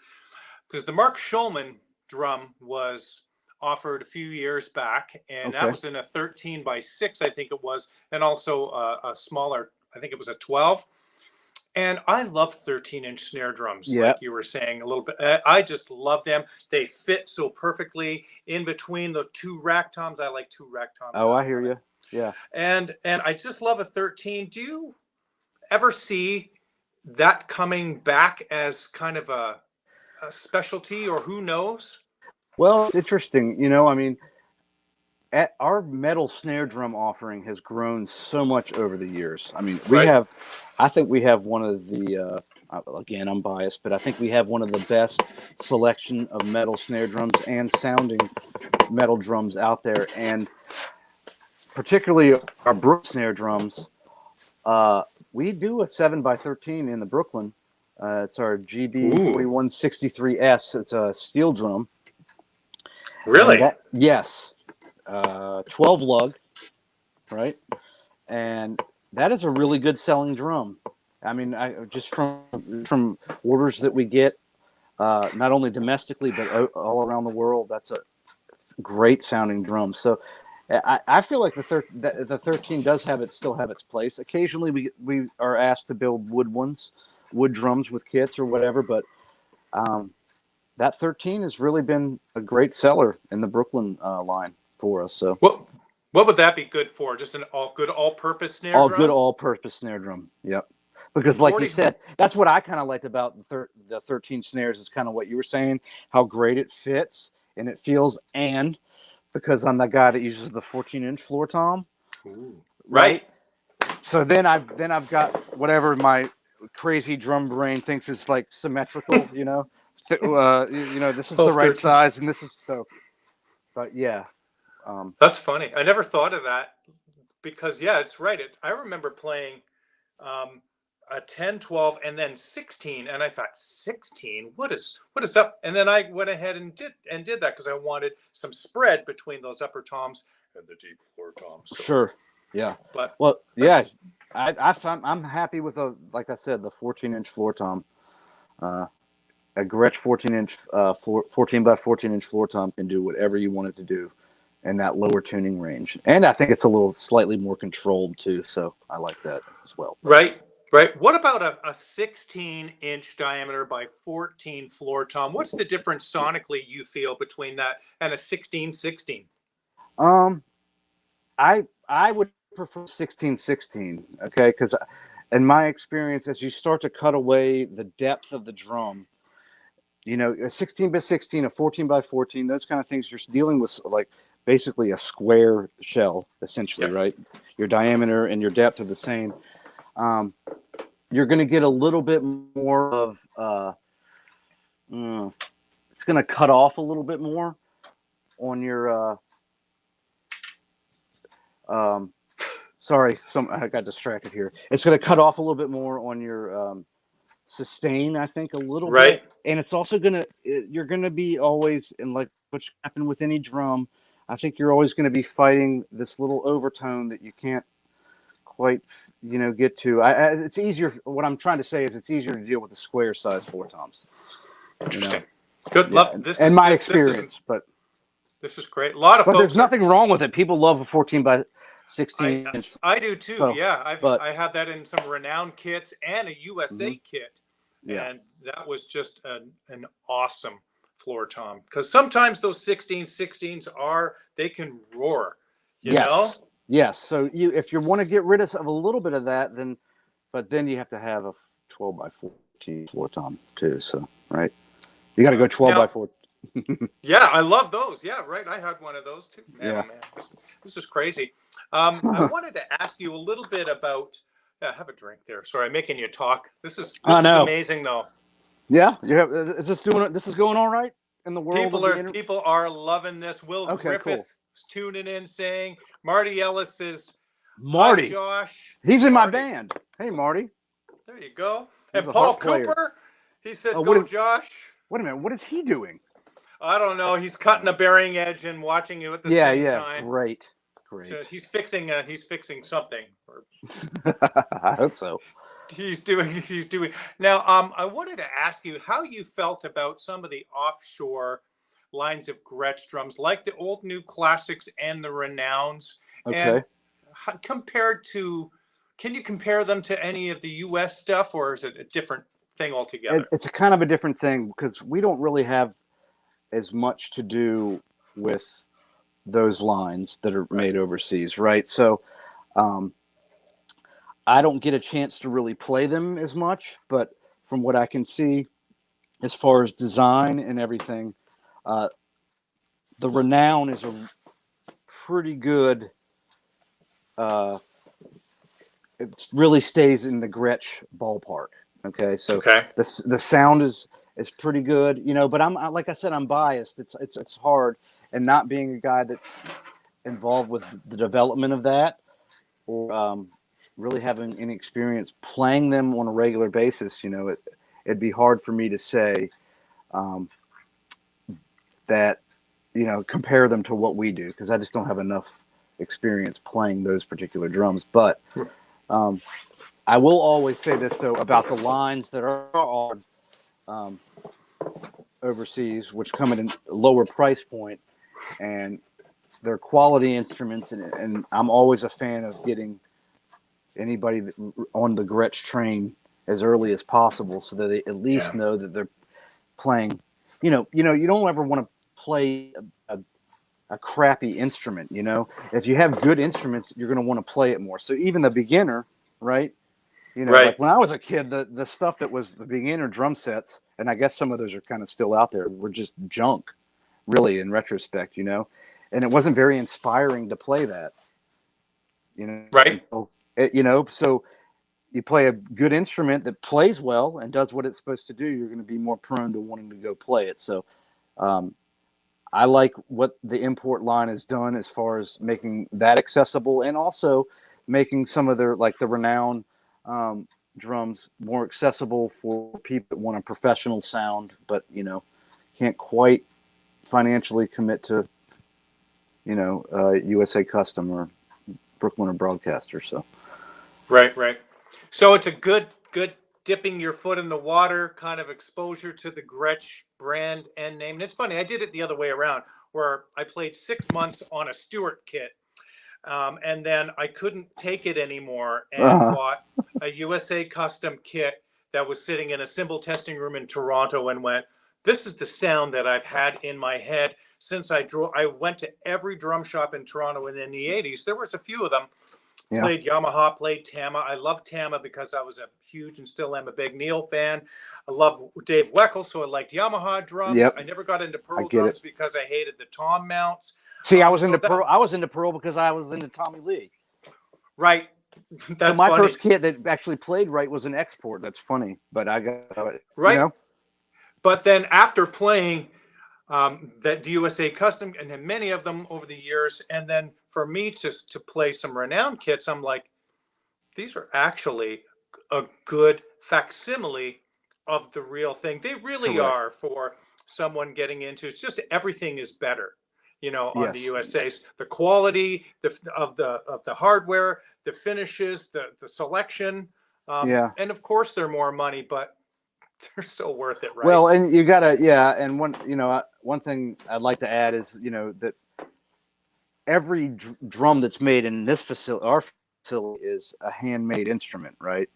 because the Mark Schulman drum was offered a few years back, and that
okay,
was in a 13 by 6, I think it was, and also a smaller, I think it was a 12. And I love 13-inch snare drums,
yeah.
like you were saying a little bit. I just love them. They fit so perfectly in between the two rack toms. I like two rack toms.
Oh, I hear you. Yeah.
And I just love a 13. Do you ever see that coming back as kind of a specialty, or who knows?
Well, it's interesting. I mean, our metal snare drum offering has grown so much over the years. I mean,
Right.
I think we have one of the, again, I'm biased, but I think we have one of the best selection of metal snare drums and sounding metal drums out there. And particularly our Brook snare drums, we do a 7x13 in the Brooklyn. It's our GB4163S. It's a steel drum.
Really?
Yes. 12 lug, right? And that is a really good selling drum. I mean, just from orders that we get, not only domestically but all around the world, that's a great sounding drum. So I feel like the 13 does still have its place. Occasionally, we are asked to build wood drums with kits or whatever, but that 13 has really been a great seller in the Brooklyn line for us. So
what would that be good for? Just an all-purpose snare
all
drum?
good all-purpose snare drum. Yep. Because like you said, that's what I kind of liked about the 13 snares is kind of what you were saying, how great it fits and it feels, and because I'm the guy that uses the 14-inch floor tom.
Ooh.
Right. So then I've got whatever my crazy drum brain thinks is like symmetrical, this is the right
13.
size and this is so, but yeah.
That's funny. I never thought of that, because yeah, it's right. I remember playing a 10, 12, and then 16, and I thought, 16, what is up? And then I went ahead and did that because I wanted some spread between those upper toms and the deep floor toms. So,
sure. Yeah.
but
well, yeah, I'm happy with like I said, the 14-inch floor tom. A Gretsch 14-inch 14 by 14-inch floor tom can do whatever you want it to do in that lower tuning range, and I think it's a little slightly more controlled too. So I like that as well.
Right. What about a 16-inch diameter by 14 floor tom? What's the difference sonically you feel between that and a 16-16?
I would prefer 16-16, okay, because in my experience, as you start to cut away the depth of the drum, a 16 by 16, a 14 by 14, those kind of things, you're dealing with like basically a square shell, essentially, right? Your diameter and your depth are the same. You're going to get a little bit more of, it's going to cut off a little bit more on your, sorry, I got distracted here. It's going to cut off a little bit more on your sustain, I think, a little
Right.
bit. And it's also you're gonna be always, and like what happened with any drum, I think you're always gonna be fighting this little overtone that you can't quite, get to. It's easier. What I'm trying to say is it's easier to deal with the square size floor toms.
Interesting. Good.
Yeah,
Love this.
and
Is
my
this. This is
experience, but
this is great. A lot of
there's
folks are.
nothing wrong with it. People love a 14 by
I
16 inch.
I do too.
So,
Yeah,
but
I had that in some Renowned kits and a USA
mhm,
kit,
yeah,
and that was just an awesome floor tom. Because sometimes those 16s they can roar, you know.
yes, yes. So if you want to get rid of a little bit of that, then you have to have a 12 by 14 floor tom too. So right, you got to go 12 by
Now,
4.
yeah, I love those. Yeah, right. I had one of those too. Man,
Yeah.
oh man, this is crazy. I wanted to ask you a little bit about. Yeah, have a drink there. Sorry, I'm making you talk.
I
This is
know.
amazing though.
Yeah, is this doing it? This is going all right in the world of the internet.
People are loving this. Will
Okay, cool.
Griffith is tuning in saying Marty Ellis says hi
Marty,
Josh.
he's in my
Marty,
band. Hey, Marty,
there you go.
he's
And
a
Paul
harp player.
Cooper, he said
Oh,
go Josh.
wait a minute. What is he doing?
I don't know. He's cutting a bearing edge and watching you at the
Yeah,
same
yeah.
time.
Great.
So he's fixing something. Or
I hope so.
he's doing. Now, I wanted to ask you how you felt about some of the offshore lines of Gretsch drums, like the old new classics and the Renowns, and
Okay.
compared to, can you compare them to any of the U.S. stuff, or is it a different thing altogether?
It's a kind of a different thing because we don't really have as much to do with those lines that are made overseas, right? So I don't get a chance to really play them as much, but from what I can see, as far as design and everything, uh, the Renown is a pretty good. It really stays in the Gretsch ballpark. Okay, so
Okay.
the sound is pretty good, But like I said, I'm biased. It's hard, and not being a guy that's involved with the development of that, or really having any experience playing them on a regular basis, it'd be hard for me to say that, compare them to what we do because I just don't have enough experience playing those particular drums. But I will always say this though about the lines that are overseas, which come at a lower price point, and they're quality instruments, and I'm always a fan of getting anybody on the Gretsch train as early as possible, so that they at least know that they're playing. You don't ever want to play a crappy instrument. If you have good instruments, you're going to want to play it more. So even the beginner, right?
Right.
Like when I was a kid, the stuff that was the beginner drum sets, and I guess some of those are kind of still out there, were just junk, really, in retrospect, and it wasn't very inspiring to play that,
Right.
So you play a good instrument that plays well and does what it's supposed to do, you're going to be more prone to wanting to go play it. So I like what the import line has done as far as making that accessible, and also making some of their, like the Renown drums, more accessible for people that want a professional sound, but can't quite financially commit to USA Custom or Brooklyn or Broadcaster. So
Right. So it's a good dipping your foot in the water kind of exposure to the Gretsch brand and name. And it's funny, I did it the other way around, where I played 6 months on a Stewart kit. And then I couldn't take it anymore and bought a USA Custom kit that was sitting in a cymbal testing room in Toronto, and went, this is the sound that I've had in my head since I went to every drum shop in Toronto. And in the 80s, there was a few of them. Played Yamaha, played Tama. I love Tama because I was a huge, and still am, a big Neil fan. I love Dave Weckl, so I liked Yamaha drums.
Yep.
I never got into Pearl drums because I hated the tom mounts.
See, I was into Pearl. I was into Pearl because I was into Tommy Lee.
Right. That's
so my
funny.
first kit that actually played right was an export. That's funny, but I got it.
Right. But then after playing the USA Custom, and then many of them over the years, and then for me to play some Renowned kits, I'm like, these are actually a good facsimile of the real thing. They really
Correct.
are for someone getting into. It's just everything is better, on the
Yes.
USA's. The quality of the hardware, the finishes, the selection,
Yeah.
and of course they're more money, but they're still worth it, right?
Well, and you gotta, yeah. And one thing I'd like to add is, that every drum that's made in this facility, our facility, is a handmade instrument, right?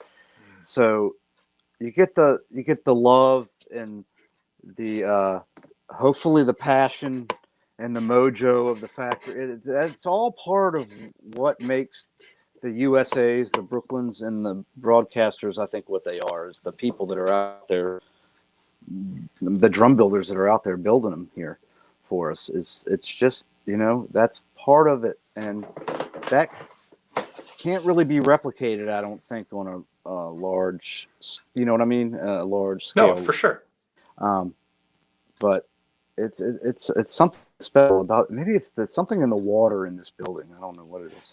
So you get the love and the hopefully the passion and the mojo of the factory. That's all part of what makes the USA's, the Brooklyns, and the broadcasters, I think, what they are is the people that are out there, the drum builders that are out there building them here for us. It's just, that's part of it, and that can't really be replicated, I don't think, on a large, you know what I mean, a large
No,
scale.
for sure.
But it's something special about. Maybe it's something in the water in this building. I don't know what it is.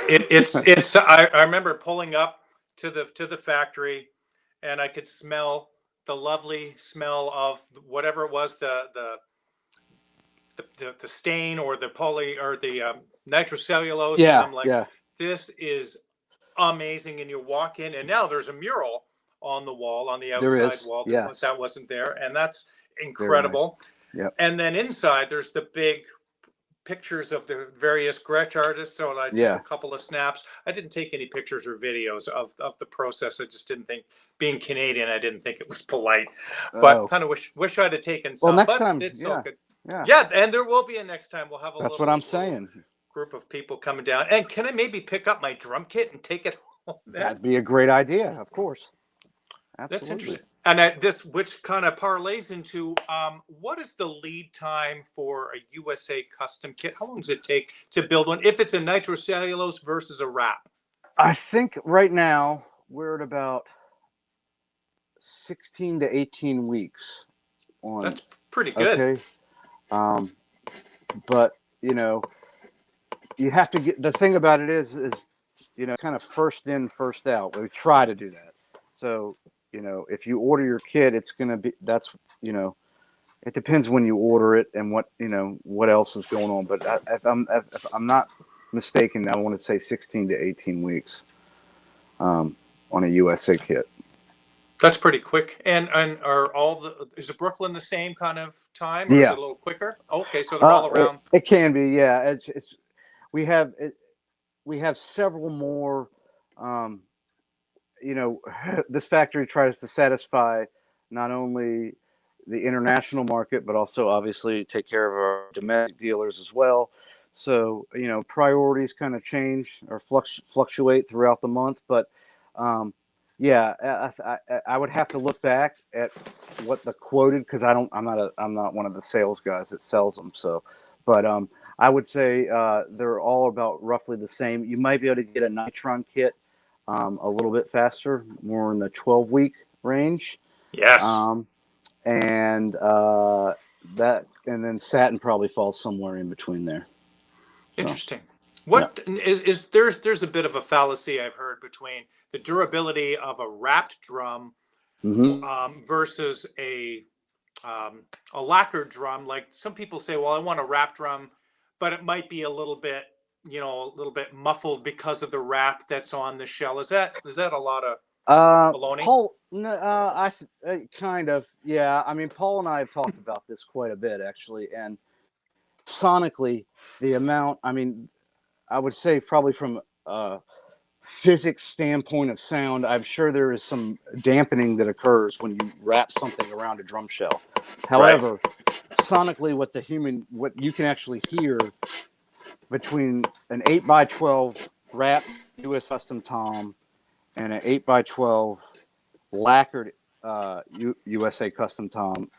It's. I remember pulling up to the factory, and I could smell the lovely smell of whatever it was, the stain or the poly or the nitrocellulose.
Yeah,
and I'm like,
yeah.
this is amazing. And you walk in, and now there's a mural on the wall, on the
There
outside
is,
wall
yes.
that wasn't there, and that's
Very
incredible.
nice. Yep.
And then inside there's the big pictures of the various Gretsch artists. So I took
Yeah.
a couple of snaps. I didn't take any pictures or videos of the process. I just didn't think, being Canadian, I didn't think it was polite. But
Oh.
kind of wish I'd have taken
Well,
some.
next
But
time,
it's
yeah.
all good.
Yeah.
Yeah, and there will be a next time. We'll have a
That's
little,
what I'm saying.
group of people coming down. And can I maybe pick up my drum kit and take it home?
That'd be a great idea, of course. Absolutely.
That's interesting. And which kind of parlays into what is the lead time for a USA custom kit? How long does it take to build one if it's a nitrocellulose versus a wrap?
I think right now we're at about 16 to 18 weeks on.
That's pretty good.
Okay. But you have to get, the thing about it is kind of first in, first out. We try to do that. So, if you order your kit, it's going to be, it depends when you order it and what else is going on. But if I'm not mistaken, I want to say 16 to 18 weeks on a USA kit.
That's pretty quick. And is it Brooklyn the same kind of time, or is it a little quicker? Okay, so they're all around.
It can be, yeah. We have several more. This factory tries to satisfy not only the international market, but also obviously take care of our domestic dealers as well. So, priorities kind of change or fluctuate throughout the month. But yeah, I would have to look back at what the quoted, because I'm not one of the sales guys that sells them. So, but I would say they're all about roughly the same. You might be able to get a Nitron kit a little bit faster, more in the 12-week range.
Yes.
And then satin probably falls somewhere in between there. So,
interesting. What is there's a bit of a fallacy I've heard between the durability of a wrapped drum versus a lacquered drum. Like some people say, well, I want a wrapped drum, but it might be a little bit muffled because of the wrap that's on the shell. Is that a lot of baloney?
Paul, no, kind of, yeah. I mean, Paul and I have talked about this quite a bit, actually, and sonically, the amount. I mean, I would say probably from a physics standpoint of sound, I'm sure there is some dampening that occurs when you wrap something around a drum shell. However, sonically, what you can actually hear between an 8x12 wrapped US custom tom and an 8x12 lacquered USA custom tom,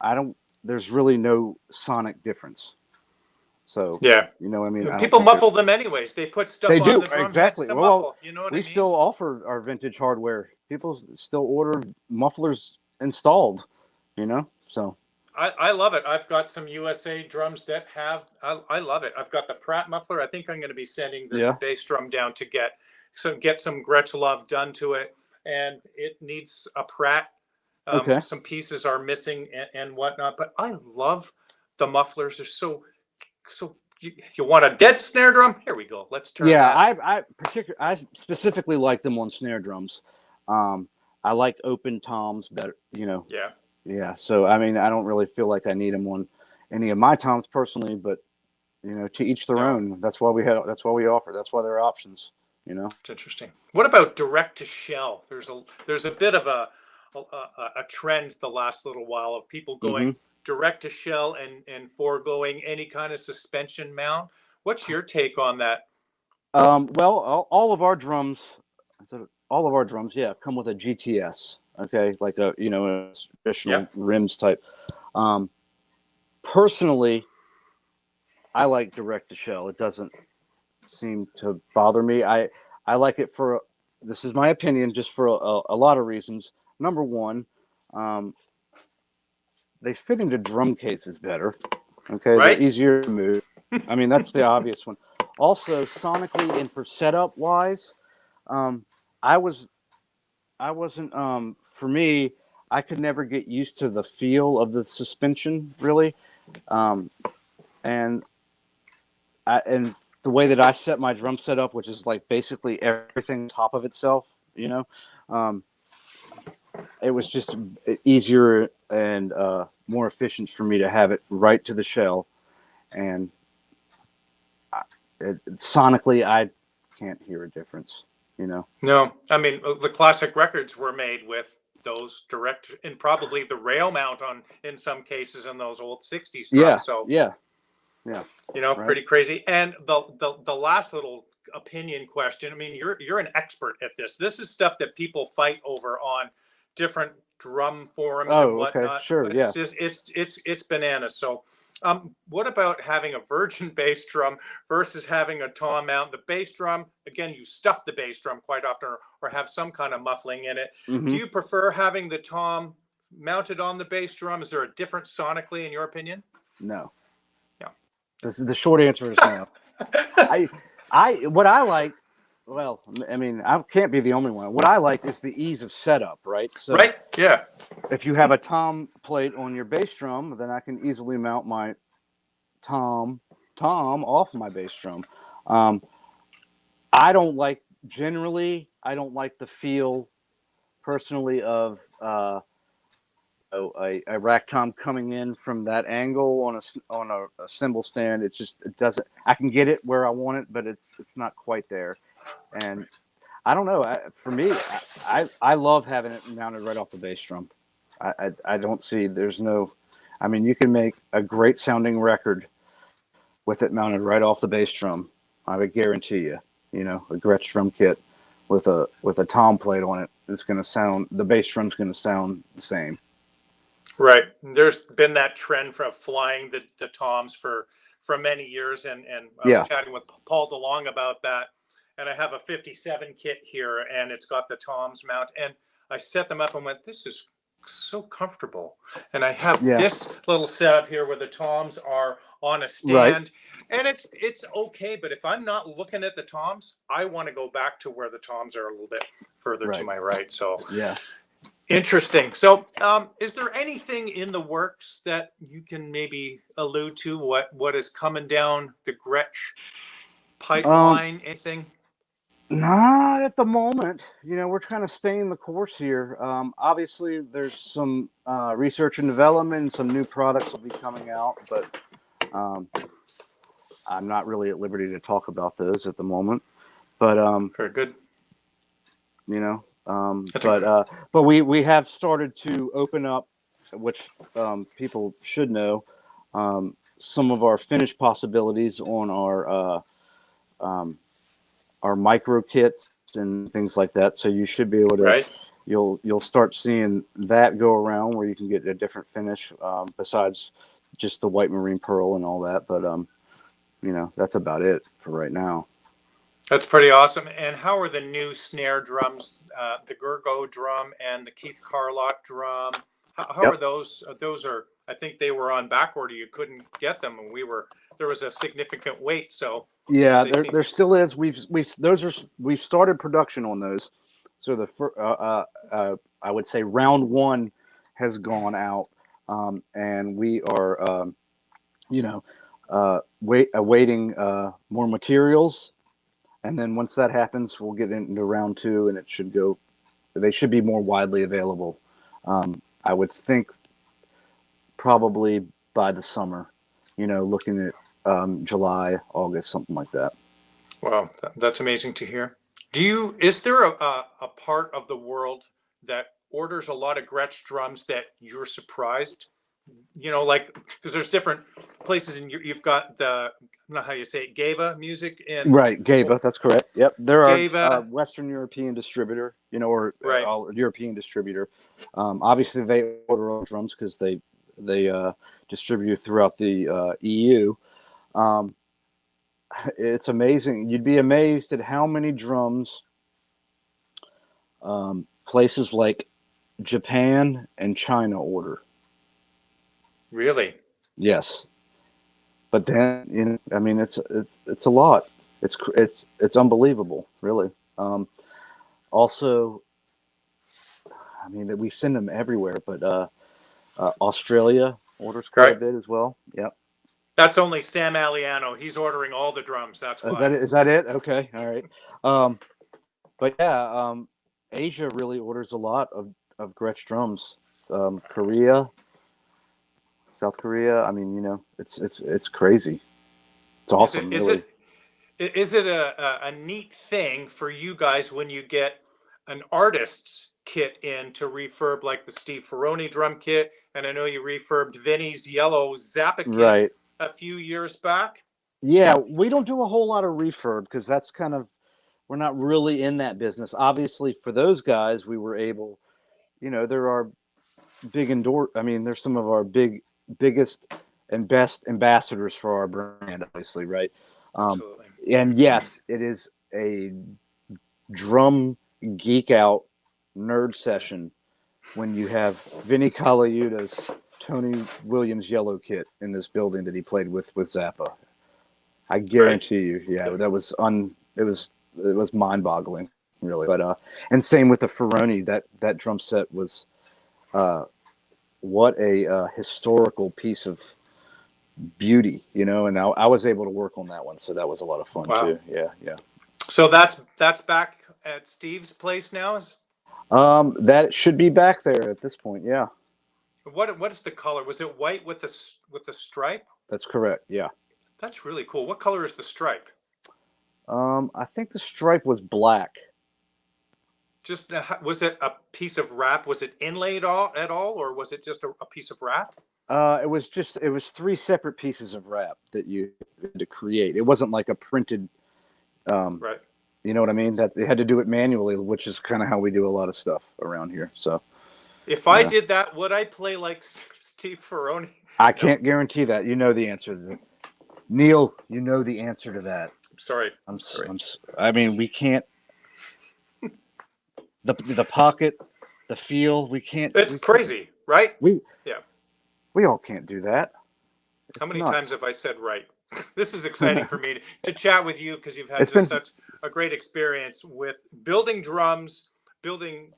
there's really no sonic difference. So
yeah,
I mean,
people muffle them anyways. They put stuff on the drum
exactly.
to
Well,
muffle. You know what I
we
mean?
still offer our vintage hardware. People still order mufflers installed. So I
love it. I've got some USA drums that have. I love it. I've got the Pratt muffler. I think I'm going to be sending this bass drum down to get some Gretsch love done to it, and it needs a Pratt
Okay.
Some pieces are missing and whatnot, but I love the mufflers. They're so you want a dead snare drum? Here we go. Let's turn
Yeah,
that.
I specifically like them on snare drums. I like open toms better, you know.
Yeah.
Yeah, so I mean, I don't really feel like I need them on any of my toms personally, but you know, to each their
No,
own. That's why we have. That's why we offer. That's why there are options. You know.
it's interesting. What about direct to shell? There's a bit of a trend the last little while of people going
Hmm.
direct to shell and foregoing any kind of suspension mount. What's your take on that?
Well, all of our drums, all of our drums, yeah, come with a GTS. Okay, like a a
Yeah.
traditional rims type. Um, Personally, I like direct to shell. It doesn't seem to bother me. I like it for this is my opinion, just for a lot of reasons. Number one, um, they fit into drum cases better. Okay, they're
Right?
easier to move. I mean, that's the obvious one. Also, sonically and for setup wise, um, I was I wasn't for me. I could never get used to the feel of the suspension really, um, and and the way that I set my drum set up, which is like basically everything on top of itself, um, it was just easier and more efficient for me to have it right to the shell. And sonically, I can't hear a difference. You know?
No, I mean the classic records were made with those direct and probably the rail mount on in some cases in those old 60s
Yeah,
drums. So
yeah, yeah. Right.
pretty crazy. And the last little opinion question. I mean, you're an expert at this. This is stuff that people fight over on different drum forums and
Oh, okay,
whatnot.
sure, yeah.
It's just it's bananas. So, what about having a virgin bass drum versus having a tom mount? The bass drum, again, you stuff the bass drum quite often, or have some kind of muffling in it. Do
Hmm.
you prefer having the tom mounted on the bass drum? Is there a difference sonically in your opinion?
No.
Yeah.
The short answer is no. I, what I like, well, I mean, I can't be the only one. What I like is the ease of setup, right? So
Right? Yeah.
if you have a tom plate on your bass drum, then I can easily mount my tom off my bass drum. Um, I don't like generally. I don't like the feel personally of a rack tom coming in from that angle on a cymbal stand. It doesn't. I can get it where I want it, but it's not quite there. And I don't know. For me, I love having it mounted right off the bass drum. I don't see there's no. I mean, you can make a great sounding record with it mounted right off the bass drum. I would guarantee you. You know, a Gretsch drum kit with a tom plate on it is going to sound. The bass drum's going to sound the same.
Right. There's been that trend for flying the toms for many years, and I was
Yeah.
chatting with Paul DeLong about that. And I have a 57 kit here, and it's got the toms mount, and I set them up and went, "This is so comfortable." And I have
Yeah.
this little setup here where the toms are on a
Right.
stand, and it's okay. But if I'm not looking at the toms, I want to go back to where the toms are a little bit further to
Right.
my right. So
Yeah.
interesting. So, is there anything in the works that you can maybe allude to? What is coming down the Gretsch
Um,
pipeline? Anything?
Not at the moment. You know, we're kind of staying the course here. Obviously, there's some research and development, some new products will be coming out, but um, I'm not really at liberty to talk about those at the moment. But
Very good.
you know,
That's a
but we have started to open up, which people should know, some of our finished possibilities on our micro kits and things like that. So you should be able to
right.
you'll start seeing that go around where you can get a different finish besides just the white marine pearl and all that. But you know, that's about it for right now.
That's pretty awesome. And how are the new snare drums, the Gergo drum and the Keith Carlock drum? How are
Yep.
those? Those are, I think they were on back order. You couldn't get them, and there was a significant wait. So
Yeah,
they seem
there still is. We started production on those. So I would say round one has gone out, and we are, awaiting more materials. And then once that happens, we'll get into round 2, and they should be more widely available. I would think probably by the summer, looking at July, August, something like that.
Wow, that's amazing to hear. Is there a part of the world that orders a lot of Gretsch drums that you're surprised? Like, because there's different places, and you've got I don't know how you say it, Gava music in
Right, Gava, that's correct. Yep, they're our
Gava,
Western European distributor, or
right?
European distributor. Obviously, they order all drums because they distribute throughout the EU. It's amazing. You'd be amazed at how many drums places like Japan and China order.
Really?
Yes, but then I mean, it's a lot. It's unbelievable, really. Also, I mean, that we send them everywhere, but Australia orders quite a bit as well. Yep.
That's only Sam Aliano. He's ordering all the drums. That's why.
Is that it? Okay, all right. But yeah, Asia really orders a lot of Gretsch drums. Korea, South Korea. I mean, it's crazy. It's awesome, really.
Is it a neat thing for you guys when you get an artist's kit in to refurb, like the Steve Ferroni drum kit? And I know you refurbed Vinny's yellow Zappa kit
Right.
a few years back.
Yeah, we don't do a whole lot of refurb because we're not really in that business. Obviously, for those guys, we were able, there are they're some of our biggest and best ambassadors for our brand, obviously, right?
Absolutely.
And yes, it is a drum geek out nerd session when you have Vinny Colaiuta's Tony Williams yellow kit in this building that he played with Zappa. I guarantee you, yeah, that was it was mind-boggling, really. But and same with the Ferroni. That drum set was what a historical piece of beauty, and I was able to work on that one, so that was a lot of fun too. Yeah.
So that's back at Steve's place now.
That should be back there at this point. Yeah.
What is the color? Was it white with the stripe?
That's correct. Yeah.
That's really cool. What color is the stripe?
I think the stripe was black.
Just was it a piece of wrap? Was it inlaid at all, or was it just a piece of wrap?
It was 3 separate pieces of wrap that you had to create. It wasn't like a printed.
Right.
You know what I mean? They had to do it manually, which is kind of how we do a lot of stuff around here. So,
if I did that, would I play like Steve Ferroni?
I can't guarantee that. You know the answer to that. Neil, you know the answer to that.
Sorry.
I mean, we can't. The pocket, the feel, we can't.
It's crazy, right?
We all can't do that.
How many times have I said right? This is exciting for me to chat with you because you've had such a great experience with building drums, working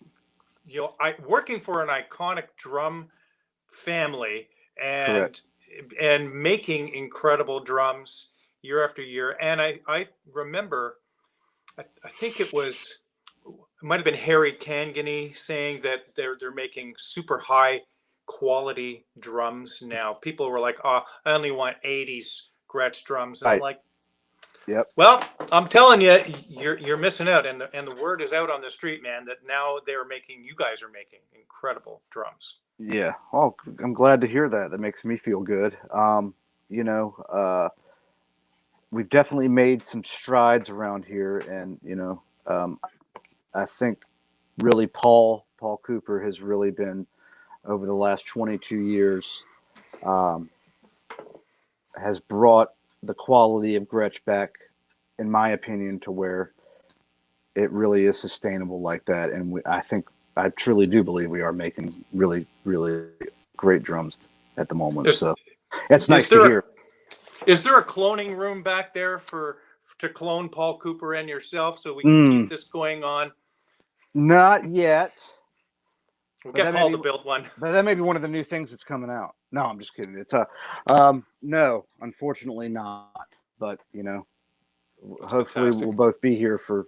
for an iconic drum family and making incredible drums year after year. And I remember, I think it might have been Harry Cangany saying that they're making super high quality drums now. People were like, "Oh, I only want 80s Gretsch drums." And I'm like,
"Yep."
Well, I'm telling you, you're missing out, and the word is out on the street, man, that now you guys are making incredible drums.
Yeah. Oh, I'm glad to hear that. That makes me feel good. We've definitely made some strides around here, and I think really Paul Cooper has really been, over the last 22 years, has brought the quality of Gretsch back, in my opinion, to where it really is sustainable like that. And I truly do believe we are making really, really great drums at the moment. So it's nice to hear.
Is there a cloning room back there to clone Paul Cooper and yourself so we can keep this going on?
Not yet.
We'll
But
get
that may
Paul
be,
to build one.
but that may be one of the new things that's coming out. No, I'm just kidding. It's no, unfortunately not. But hopefully
Fantastic.
we'll both be here for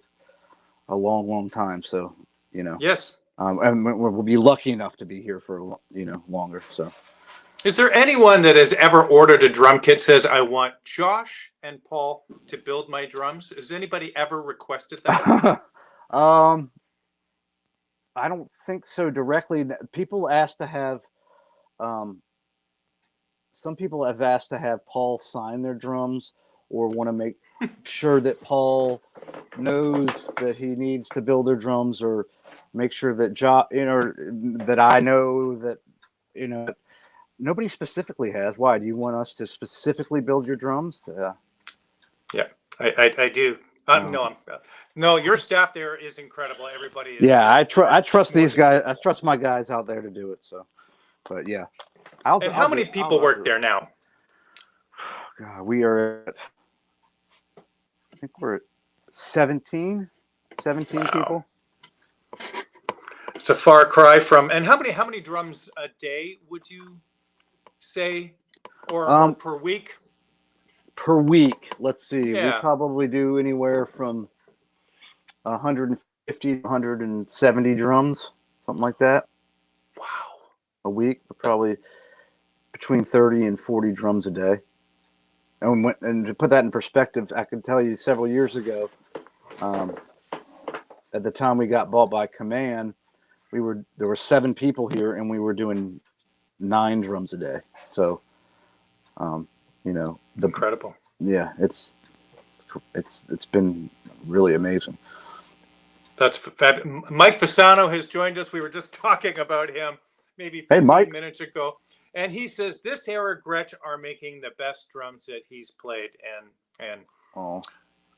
a long, long time. So
Yes.
and we'll be lucky enough to be here for longer. So.
Is there anyone that has ever ordered a drum kit says, I want Josh and Paul to build my drums? Has anybody ever requested that?
I don't think so directly. People ask to have, um, some people have asked to have Paul sign their drums or want to make sure that Paul knows that he needs to build their drums, or make sure that that I know that, nobody specifically has. Why? Do you want us to specifically build your drums?
Yeah, I do. No, your staff there is incredible. Everybody is.
Yeah,
is
I trust
more
these
than-
guys. I trust my guys out there to do it. So, but yeah,
And how many people work there now?
God, we are at, I think we're at 17 people.
It's a far cry from. And how many drums a day would you say, or per week?
Per week, let's see, we
Yeah.
probably do anywhere from 150 to 170 drums, something like that.
Wow.
A week, probably between 30 and 40 drums a day. And to put that in perspective, I can tell you several years ago, at the time we got bought by Command, there were 7 people here, and we were doing 9 drums a day. So,
Incredible.
Yeah, it's been really amazing.
That's Mike Fasano has joined us. We were just talking about him maybe 15 minutes ago, and he says this era Gretsch are making the best drums that he's played, and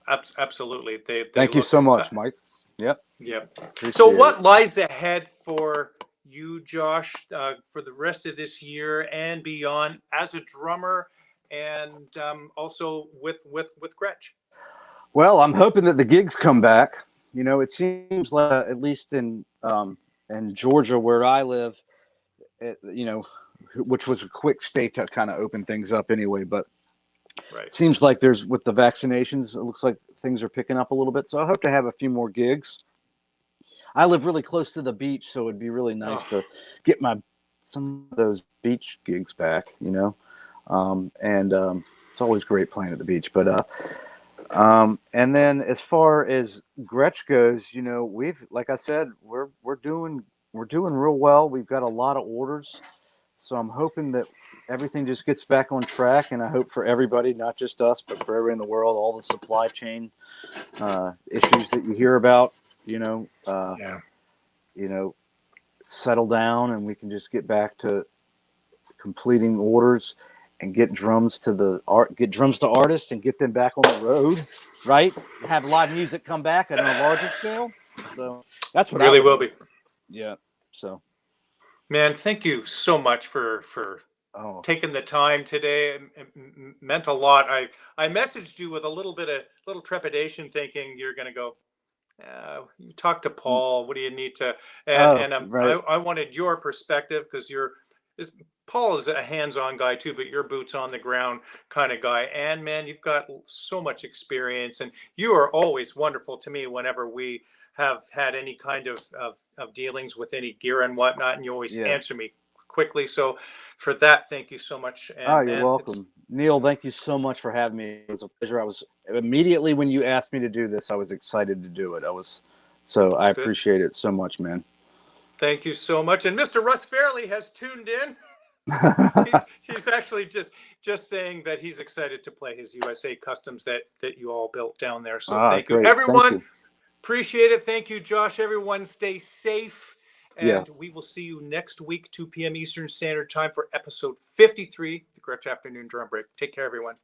absolutely, they
thank you so much, Mike. Yep.
So what lies ahead for you, Josh, for the rest of this year and beyond as a drummer, and also with Gretsch?
Well, I'm hoping that the gigs come back. It seems like, at least in Georgia, where I live, which was a quick state to kind of open things up anyway. But it seems like with the vaccinations, it looks like things are picking up a little bit. So I hope to have a few more gigs. I live really close to the beach, so it'd be really nice to get some of those beach gigs back. It's always great playing at the beach. But and then as far as Gretsch goes, like I said, we're doing real well. We've got a lot of orders, so I'm hoping that everything just gets back on track. And I hope for everybody, not just us, but for everyone in the world, all the supply chain issues that you hear about, settle down, and we can just get back to completing orders and get drums to artists and get them back on the road, right? Have live music come back on a larger scale. So that's what
really will be.
Yeah. So,
man, thank you so much for taking the time today. It meant a lot. I messaged you with a little trepidation, thinking you're going to go, you talk to Paul. What do you need to? I wanted your perspective, because Paul is a hands-on guy too, but you're boots on the ground kind of guy. And man, you've got so much experience, and you are always wonderful to me whenever we have had any kind of dealings with any gear and whatnot, and you always answer me quickly. So for that, thank you so much. And,
you're welcome. Neil, thank you so much for having me. It was a pleasure. I was immediately, when you asked me to do this, I was excited to do it. I appreciate it so much, man. Thank you so much. And Mr. Russ Fairley has tuned in. he's actually just saying that he's excited to play his USA customs that you all built down there. So thank you, everyone. Thank you. Appreciate it. Thank you, Josh. Everyone stay safe. And we will see you next week, 2 p.m. Eastern Standard Time, for episode 53, the Gretsch Afternoon Drum Break. Take care, everyone.